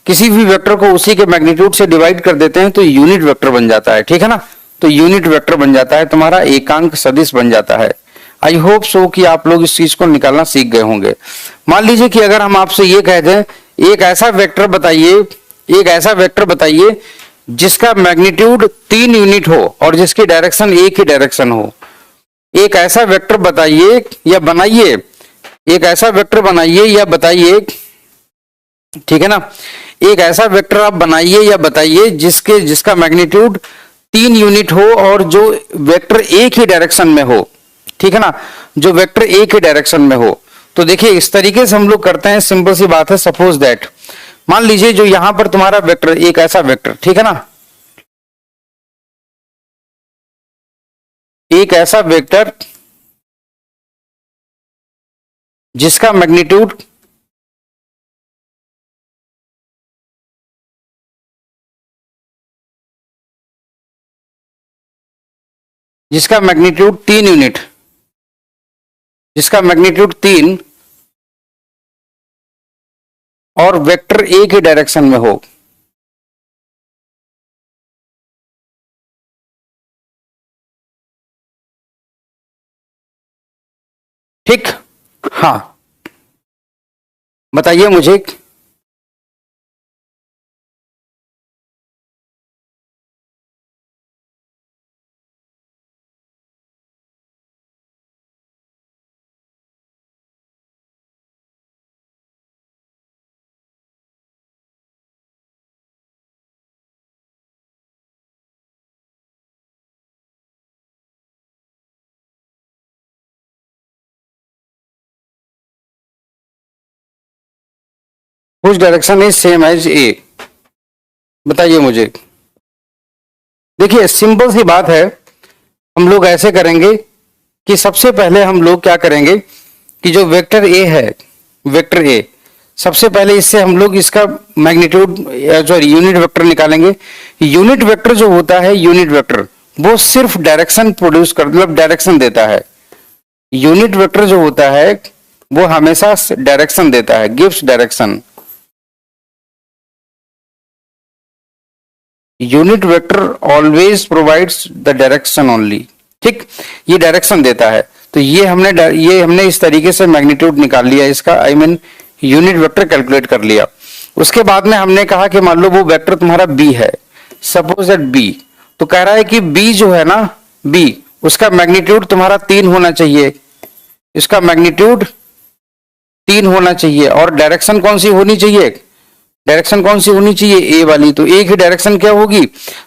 किसी भी वेक्टर को उसी के मैग्नीट्यूड से डिवाइड कर देते हैं तो यूनिट वेक्टर बन जाता है, ठीक है ना। तो यूनिट वेक्टर बन जाता है, तुम्हारा एकांक सदिश बन जाता है। आई होप सो कि आप लोग इस चीज को निकालना सीख गए होंगे। मान लीजिए कि अगर हम आपसे ये कह दें एक ऐसा वेक्टर बताइए जिसका मैग्नीट्यूड 3 यूनिट हो और जिसकी डायरेक्शन एक ही डायरेक्शन हो। एक ऐसा वेक्टर बताइए या बनाइए, एक ऐसा वेक्टर बनाइए या बताइए, ठीक है ना। एक ऐसा वेक्टर आप बनाइए या बताइए जिसका मैग्नीट्यूड 3 यूनिट हो और जो वेक्टर एक ही डायरेक्शन में हो, ठीक है ना, जो वेक्टर एक ही डायरेक्शन में हो। तो देखिए इस तरीके से हम लोग करते हैं, सिंपल सी बात है। सपोज दैट मान लीजिए जो यहां पर तुम्हारा वेक्टर, एक ऐसा वेक्टर, ठीक है ना, एक ऐसा वेक्टर जिसका मैग्नीट्यूड जिसका मैग्नीट्यूड 3 यूनिट, जिसका मैग्नीट्यूड 3 और वेक्टर एक ही डायरेक्शन में हो। ठीक, हाँ बताइए मुझे। Whose direction is same as A, बताइए मुझे। देखिए सिंपल सी बात है, हम लोग ऐसे करेंगे कि सबसे पहले हम लोग क्या करेंगे कि जो वेक्टर ए है, वेक्टर ए, सबसे पहले इससे हम लोग इसका मैग्नीट्यूड सॉरी यूनिट वेक्टर निकालेंगे। यूनिट वेक्टर जो होता है, यूनिट वेक्टर वो सिर्फ डायरेक्शन प्रोड्यूस कर, मतलब डायरेक्शन देता है। यूनिट वेक्टर जो होता है वो हमेशा डायरेक्शन देता है, gives direction. Unit vector always provides the direction only, ठीक, ये डायरेक्शन देता है। तो ये हमने इस तरीके से मैग्नीट्यूड निकाल लिया इसका, I mean unit vector calculate कर लिया। उसके बाद में हमने कहा कि मान लो वो वेक्टर तुम्हारा बी है, सपोज दैट बी, तो कह रहा है कि बी जो है ना, बी उसका मैग्नीट्यूड तुम्हारा 3 होना चाहिए, इसका मैग्नीट्यूड 3 होना चाहिए और डायरेक्शन कौन सी होनी चाहिए, डायरेक्शन कौन सी होनी चाहिए, ए वाली। तो ए की डायरेक्शन क्या होगी,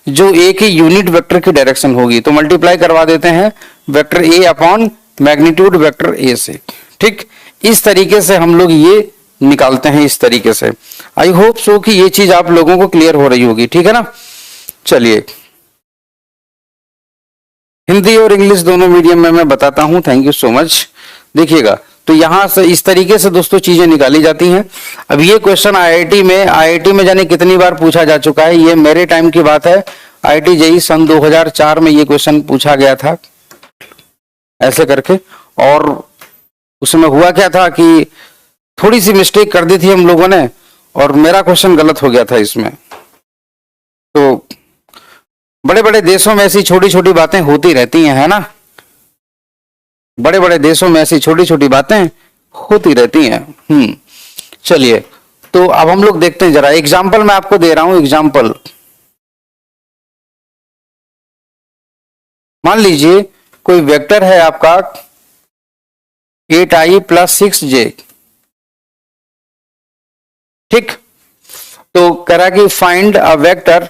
जो ए के यूनिट वेक्टर की डायरेक्शन होगी। तो मल्टीप्लाई करवा देते हैं vector A upon magnitude vector A से, ठीक। इस तरीके से हम लोग ये निकालते हैं, इस तरीके से। आई होप सो कि ये चीज आप लोगों को क्लियर हो रही होगी, ठीक है ना। चलिए हिंदी और इंग्लिश दोनों मीडियम में मैं बताता हूं, थैंक यू सो मच। देखिएगा तो यहां से इस तरीके से दोस्तों चीजें निकाली जाती हैं। अब ये क्वेश्चन आईआईटी में जाने कितनी बार पूछा जा चुका है, ये मेरे टाइम की बात है। आईआईटी जेईई सन 2004 में ये क्वेश्चन पूछा गया था ऐसे करके, और उसमें हुआ क्या था कि थोड़ी सी मिस्टेक कर दी थी हम लोगों ने और मेरा क्वेश्चन गलत हो गया था इसमें। तो बड़े बड़े देशों में ऐसी छोटी छोटी बातें होती रहती हैं, है ना, बड़े बड़े देशों में ऐसी छोटी छोटी बातें होती रहती हैं। चलिए तो अब हम लोग देखते हैं, जरा एग्जाम्पल मैं आपको दे रहा हूं। एग्जाम्पल मान लीजिए कोई वेक्टर है आपका 8i + 6j, ठीक। तो करा कि find a vector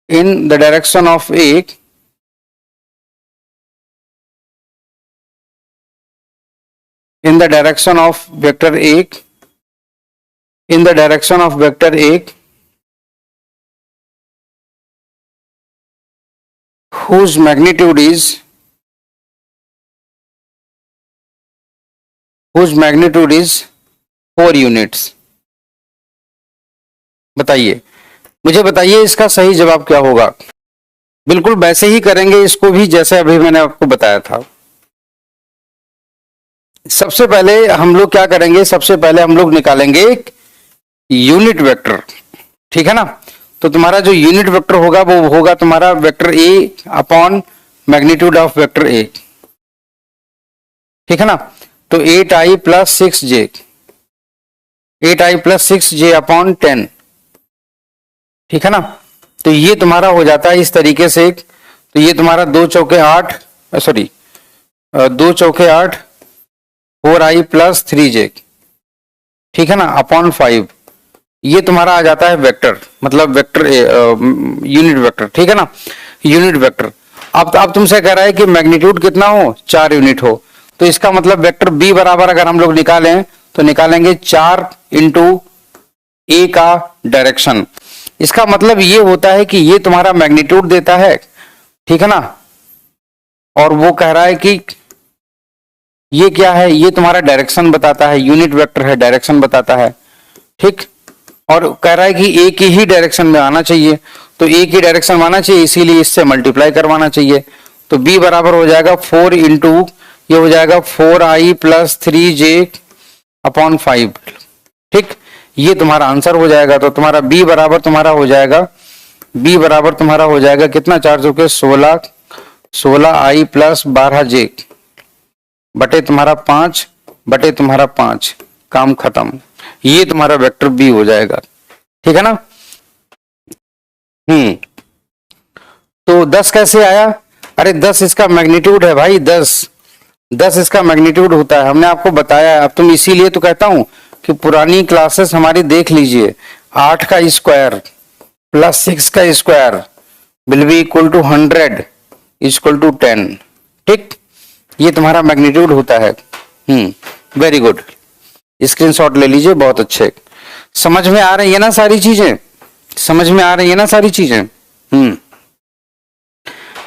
in the direction of A in the direction of vector A in the direction of vector A whose magnitude is 4 units। बताइए, मुझे बताइए इसका सही जवाब क्या होगा। बिल्कुल वैसे ही करेंगे इसको भी जैसे अभी मैंने आपको बताया था। सबसे पहले हम लोग क्या करेंगे, सबसे पहले हम लोग निकालेंगे यूनिट वेक्टर, ठीक है ना। तो तुम्हारा जो यूनिट वेक्टर होगा वो होगा तुम्हारा vector A upon magnitude of vector a, ठीक है ना। तो 8i plus 6j, 8i plus 6j upon 10, ठीक है ना। तो ये तुम्हारा हो जाता है इस तरीके से। तो ये तुम्हारा 2 चौके 8, सॉरी 2 चौके 8, 4i प्लस 3j, ठीक है ना, अपॉन 5। ये तुम्हारा आ जाता है वेक्टर, मतलब वेक्टर यूनिट वेक्टर, ठीक है ना, यूनिट वेक्टर। अब तुमसे कह रहा है कि मैग्नीट्यूड कितना हो, 4 यूनिट हो। तो इसका मतलब वेक्टर बी बराबर अगर हम लोग निकालें तो निकालेंगे 4 इंटू ए का डायरेक्शन। इसका मतलब ये होता है कि ये तुम्हारा मैग्नीट्यूड देता है, ठीक है ना, और वो कह रहा है कि ये क्या है, ये तुम्हारा डायरेक्शन बताता है, यूनिट वेक्टर है, डायरेक्शन बताता है, ठीक। और कह रहा है कि एक ही डायरेक्शन में आना चाहिए, तो एक ही डायरेक्शन में आना चाहिए, इसीलिए इससे मल्टीप्लाई करवाना चाहिए। तो b बराबर हो जाएगा 4 इंटू, ये हो जाएगा 4i प्लस 3j अपॉन 5, ठीक। ये तुम्हारा आंसर हो जाएगा। तो तुम्हारा b बराबर तुम्हारा हो जाएगा, b बराबर तुम्हारा हो जाएगा कितना, 4 चौके 16, 16i प्लस 12j बटे तुम्हारा 5 बटे तुम्हारा 5, काम खत्म। ये तुम्हारा वेक्टर बी हो जाएगा, ठीक है ना। तो 10 कैसे आया, अरे 10 इसका मैग्नीट्यूड है भाई, 10 इसका मैग्नीट्यूड होता है, हमने आपको बताया है। अब तुम इसीलिए तो कहता हूं कि पुरानी क्लासेस हमारी देख लीजिए। 8 का स्क्वायर प्लस 6 का square will be equal to 100 equal to 10, ठीक। ये तुम्हारा मैग्नीट्यूड होता है। वेरी गुड, स्क्रीनशॉट ले लीजिए, बहुत अच्छे। समझ में आ रही है ना सारी चीजें, समझ में आ रही है ना सारी चीजें।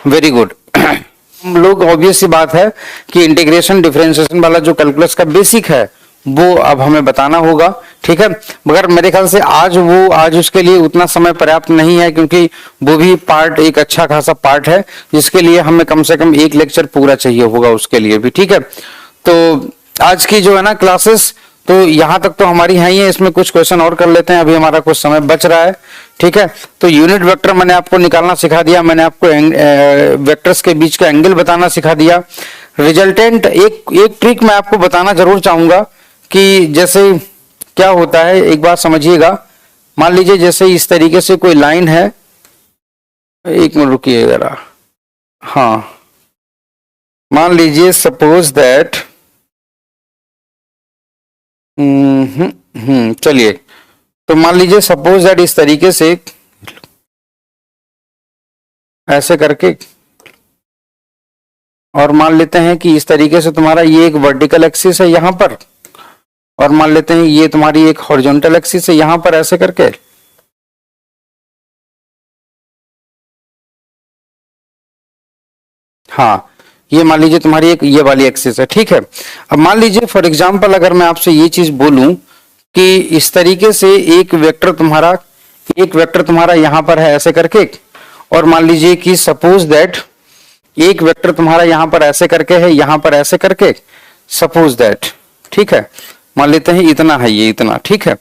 Very good. हम लोग ऑब्वियस सी बात है कि इंटीग्रेशन डिफरेंशिएशन वाला जो कैलकुलस का बेसिक है वो अब हमें बताना होगा, ठीक है। मगर मेरे ख्याल से आज उसके लिए उतना समय पर्याप्त नहीं है, क्योंकि वो भी पार्ट एक अच्छा खासा पार्ट है, जिसके लिए हमें कम से कम एक लेक्चर पूरा चाहिए होगा उसके लिए भी, ठीक है। तो आज की जो है ना क्लासेस तो यहाँ तक तो हमारी है ही है, इसमें कुछ क्वेश्चन और कर लेते हैं, अभी हमारा कुछ समय बच रहा है, ठीक है। तो यूनिट वेक्टर मैंने आपको निकालना सिखा दिया, मैंने आपको वेक्टर्स के बीच का एंगल बताना सिखा दिया। रिजल्टेंट एक ट्रिक मैं आपको बताना जरूर चाहूंगा कि जैसे क्या होता है, एक बात समझिएगा। मान लीजिए जैसे इस तरीके से कोई लाइन है, एक मिनट रुकिए जरा, हाँ, मान लीजिए सपोज दैट, चलिए, तो मान लीजिए सपोज दैट इस तरीके से ऐसे करके, और मान लेते हैं कि इस तरीके से तुम्हारा ये एक वर्टिकल एक्सिस है यहां पर, और मान लेते हैं ये तुम्हारी एक हॉरिजॉन्टल एक्सिस है यहां पर, ऐसे करके। हाँ, ये मान लीजिए तुम्हारी एक ये वाली एक्सिस है, ठीक है। अब मान लीजिए फॉर एग्जांपल अगर मैं आपसे ये चीज बोलूं कि इस तरीके से एक वेक्टर तुम्हारा यहां पर है ऐसे करके, और मान लीजिए कि सपोज दैट एक वेक्टर तुम्हारा यहां पर ऐसे करके है, यहां पर ऐसे करके, सपोज दैट, ठीक है। मान लेते हैं इतना है, ये इतना, ठीक है,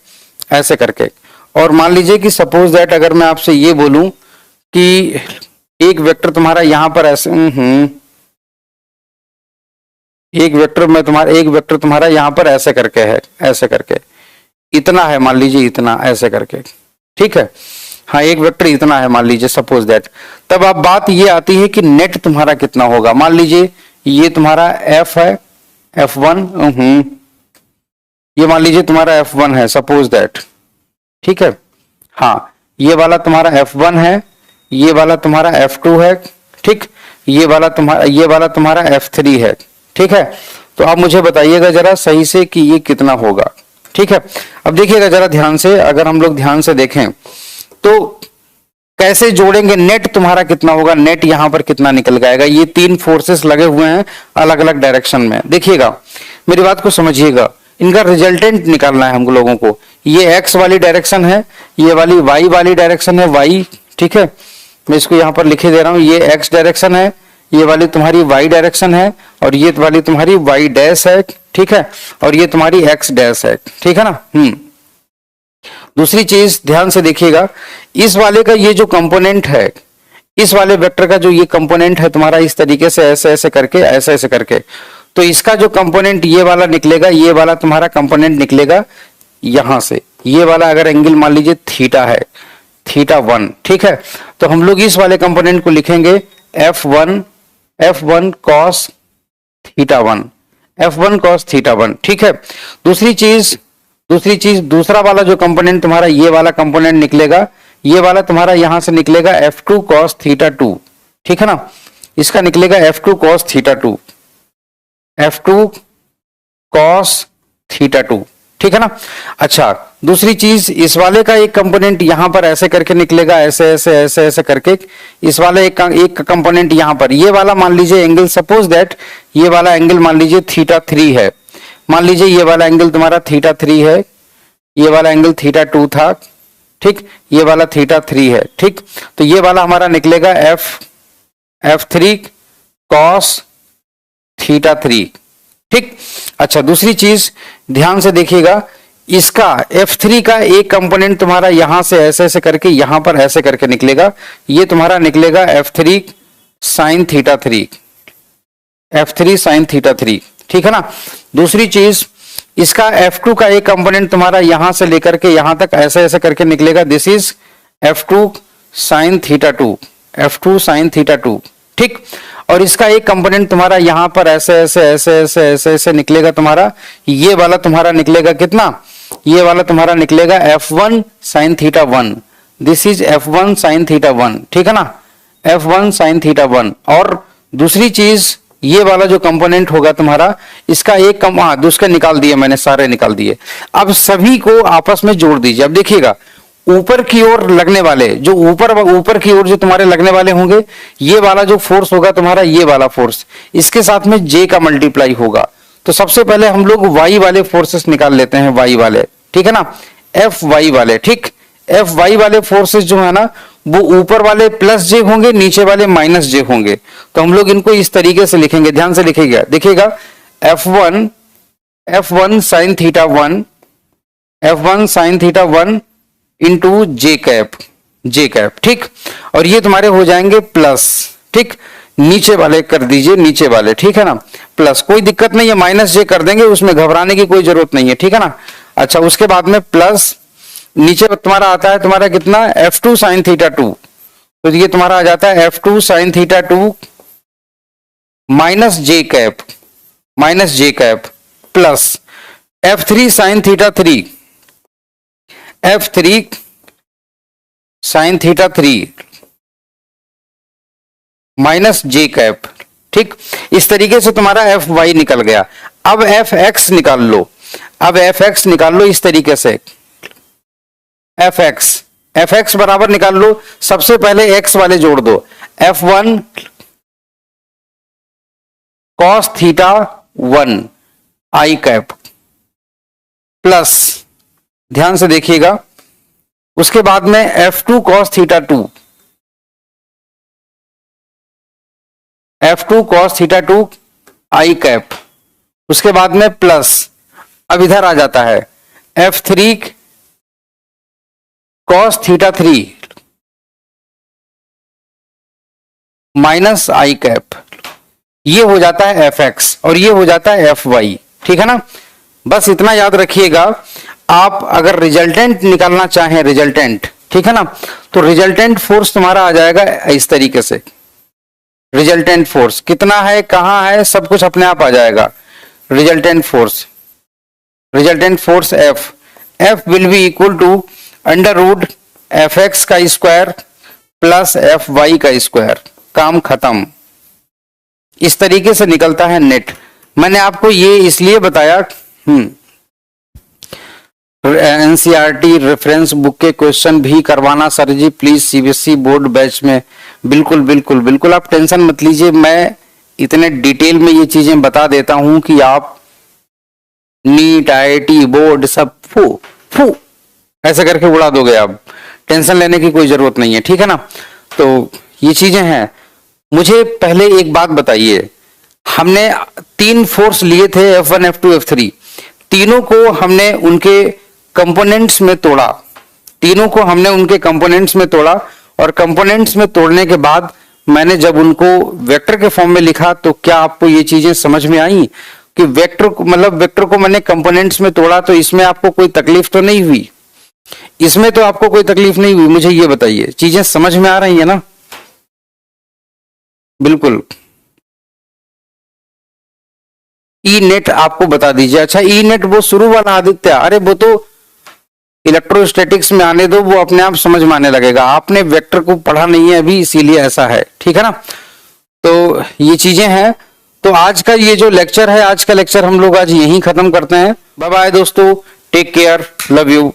ऐसे करके। और मान लीजिए कि सपोज दैट अगर मैं आपसे ये बोलूं कि एक वेक्टर तुम्हारा यहां पर ऐसे, एक वेक्टर तुम्हारा यहां पर ऐसे करके है, ऐसे करके, इतना है, मान लीजिए इतना, ऐसे करके, ठीक है। हाँ, एक वेक्टर इतना है मान लीजिए, सपोज दैट। तब अब बात ये आती है कि नेट तुम्हारा कितना होगा। मान लीजिए ये तुम्हारा f है, f1, ये मान लीजिए तुम्हारा f1 है, सपोज दैट, ठीक है। हाँ, ये वाला तुम्हारा f1 है, ये वाला तुम्हारा f2 है, ठीक, ये वाला तुम्हारा f3 है, ठीक है। तो अब मुझे बताइएगा जरा सही से कि ये कितना होगा, ठीक है। अब देखिएगा जरा ध्यान से, अगर हम लोग ध्यान से देखें तो कैसे जोड़ेंगे, नेट तुम्हारा कितना होगा, नेट यहां पर कितना निकल जाएगा। ये 3 फोर्सेस लगे हुए हैं अलग अलग डायरेक्शन में, देखिएगा मेरी बात को समझिएगा, इनका रिजल्टेंट निकालना है हम लोगों को। ये x वाली डायरेक्शन है, ये वाली y वाली डायरेक्शन है, y, ठीक है। मैं इसको यहां पर लिखे दे रहा हूं, ये x डायरेक्शन है, ये वाली तुम्हारी y डायरेक्शन है, और ये वाली तुम्हारी y डैश है, ठीक है, और ये तुम्हारी x डैश है, ठीक है ना। दूसरी चीज ध्यान से देखिएगा, इस वाले का ये जो कंपोनेंट है, इस वाले वेक्टर का जो ये कंपोनेंट है तुम्हारा, इस तरीके से ऐसे ऐसे करके, ऐसे ऐसे करके, तो इसका जो कंपोनेंट ये वाला निकलेगा, ये वाला तुम्हारा कंपोनेंट निकलेगा यहां से, ये वाला अगर एंगल मान लीजिए थीटा है, थीटा 1, ठीक है, तो हम लोग इस वाले कंपोनेंट को लिखेंगे F1 cos theta 1, F1 cos theta 1, ठीक है। दूसरी चीज दूसरा वाला जो कंपोनेंट तुम्हारा ये वाला कंपोनेंट निकलेगा, ये वाला तुम्हारा यहां से निकलेगा F2 cos थीटा 2, ठीक है ना, इसका निकलेगा F2 cos theta 2, F2 cos theta 2, ठीक है ना। अच्छा, दूसरी चीज, इस वाले का एक कंपोनेंट यहां पर ऐसे करके निकलेगा, ऐसे ऐसे ऐसे ऐसे करके, इस वाले एक कंपोनेंट यहां पर, ये वाला मान लीजिए एंगल, सपोज दैट ये वाला एंगल मान लीजिए थीटा 3 है, मान लीजिए ये वाला एंगल तुम्हारा थीटा 3 है, ये वाला एंगल थीटा 2 था, ठीक, ये वाला थीटा 3 है, ठीक, तो ये वाला हमारा निकलेगा F3 cos थीटा 3, ठीक। अच्छा, दूसरी चीज ध्यान से देखिएगा, इसका F3 का एक कंपोनेंट तुम्हारा यहां से ऐसे ऐसे करके, यहां पर ऐसे करके निकलेगा, ये तुम्हारा निकलेगा F3 sin theta 3, F3 sin theta 3, ठीक है ना। दूसरी चीज, इसका F2 का एक कंपोनेंट तुम्हारा यहां से लेकर के यहां तक ऐसे ऐसे करके निकलेगा, this is F2 sin theta 2, F2 sin theta 2, ठीक। और इसका एक कंपोनेंट तुम्हारा यहां पर ऐसे ऐसे ऐसे ऐसे ऐसे ऐसे निकलेगा तुम्हारा, ये वाला तुम्हारा निकलेगा कितना, ये वाला तुम्हारा निकलेगा F1 sin theta 1, this is F1 sin theta 1, ठीक है ना, F1 sin थीटा 1। और दूसरी चीज, ये वाला जो कंपोनेंट होगा तुम्हारा, इसका एक दूसरे निकाल दिए मैंने, सारे निकाल दिए। अब सभी को आपस में जोड़ दीजिए। अब देखिएगा, ऊपर की ओर लगने वाले, जो ऊपर की ओर जो तुम्हारे लगने वाले होंगे, ये वाला जो फोर्स होगा तुम्हारा, ये वाला फोर्स, इसके साथ में J का मल्टीप्लाई होगा। तो सबसे पहले हम लोग Y वाले फोर्सेस निकाल लेते हैं, Y वाले, ठीक है ना, Fy वाले, ठीक। Fy वाले फोर्सेस जो है ना, वो ऊपर वाले प्लस J होंगे, नीचे वाले माइनस J होंगे। तो हम लोग इनको इस तरीके से लिखेंगे, ध्यान से लिखिएगा, देखिएगा, F1 sin theta 1, F1 sin theta 1 into J cap, ठीक। और ये तुम्हारे हो जाएंगे प्लस, ठीक, नीचे वाले कर दीजिए, नीचे वाले, ठीक है ना, प्लस, कोई दिक्कत नहीं है, माइनस J कर देंगे, उसमें घबराने की कोई जरूरत नहीं है, ठीक है ना। अच्छा, उसके बाद में प्लस, नीचे तुम्हारा आता है तुम्हारा कितना, F2 sin थीटा 2, तो ये तुम्हारा आ जाता है F2 sin theta 2 minus J cap plus F3 sin theta 3, F3 sin theta 3 minus J cap, ठीक। इस तरीके से तुम्हारा Fy निकल गया। अब Fx निकाल लो, इस तरीके से Fx बराबर निकाल लो। सबसे पहले x वाले जोड़ दो, F1 cos theta 1 I cap plus, ध्यान से देखिएगा, उसके बाद में F2 cos theta 2, I cap, उसके बाद में प्लस, अब इधर आ जाता है F3 cos theta 3 minus I cap, ये हो जाता है Fx और ये हो जाता है Fy, ठीक है ना। बस इतना याद रखिएगा, आप अगर रिजल्टेंट निकालना चाहें, रिजल्टेंट, ठीक है ना, तो रिजल्टेंट फोर्स तुम्हारा आ जाएगा इस तरीके से, रिजल्टेंट फोर्स कितना है, कहां है, सब कुछ अपने आप आ जाएगा। Resultant force F will be equal to under root Fx का स्क्वायर प्लस Fy का स्क्वायर, काम खत्म। इस तरीके से निकलता है नेट। मैंने आपको ये इसलिए बताया, एनसीईआरटी रेफरेंस बुक के क्वेश्चन भी करवाना sir ji please, CBSE board batch में। बिल्कुल आप टेंशन मत लीजिए, मैं इतने डिटेल में ये चीजें बता देता हूं कि आप नीट, आईआईटी, बोर्ड सब फू ऐसे करके उड़ा दोगे। आप टेंशन लेने की कोई जरूरत नहीं है, ठीक है ना। तो ये चीजें हैं। मुझे पहले एक बात बताइए, हमने 3 फोर्स लिए थे, F1 F2 F3, तीनों को हमने उनके कंपोनेंट्स में तोड़ा, तीनों को हमने उनके कंपोनेंट्स में तोड़ा, और कंपोनेंट्स में तोड़ने के बाद मैंने जब उनको वेक्टर के फॉर्म में लिखा, तो क्या आपको ये चीजें समझ में आई कि वेक्टर मतलब वेक्टर को मैंने कंपोनेंट्स में तोड़ा, तो इसमें आपको कोई तकलीफ तो नहीं हुई? इसमें तो आपको कोई तकलीफ नहीं हुई? मुझे ये बताइए, चीजें समझ में आ रही है ना? बिल्कुल। ई नेट आपको बता दीजिए। अच्छा, ई नेट वो शुरू वाला आदित्य, अरे वो तो इलेक्ट्रोस्टैटिक्स में आने दो, वो अपने आप समझ में आने लगेगा। आपने वेक्टर को पढ़ा नहीं है अभी, इसीलिए ऐसा है, ठीक है ना? तो ये चीजें हैं। तो आज का ये जो लेक्चर है, आज का लेक्चर हम लोग आज यहीं खत्म करते हैं। बाय बाय दोस्तों, टेक केयर, लव यू।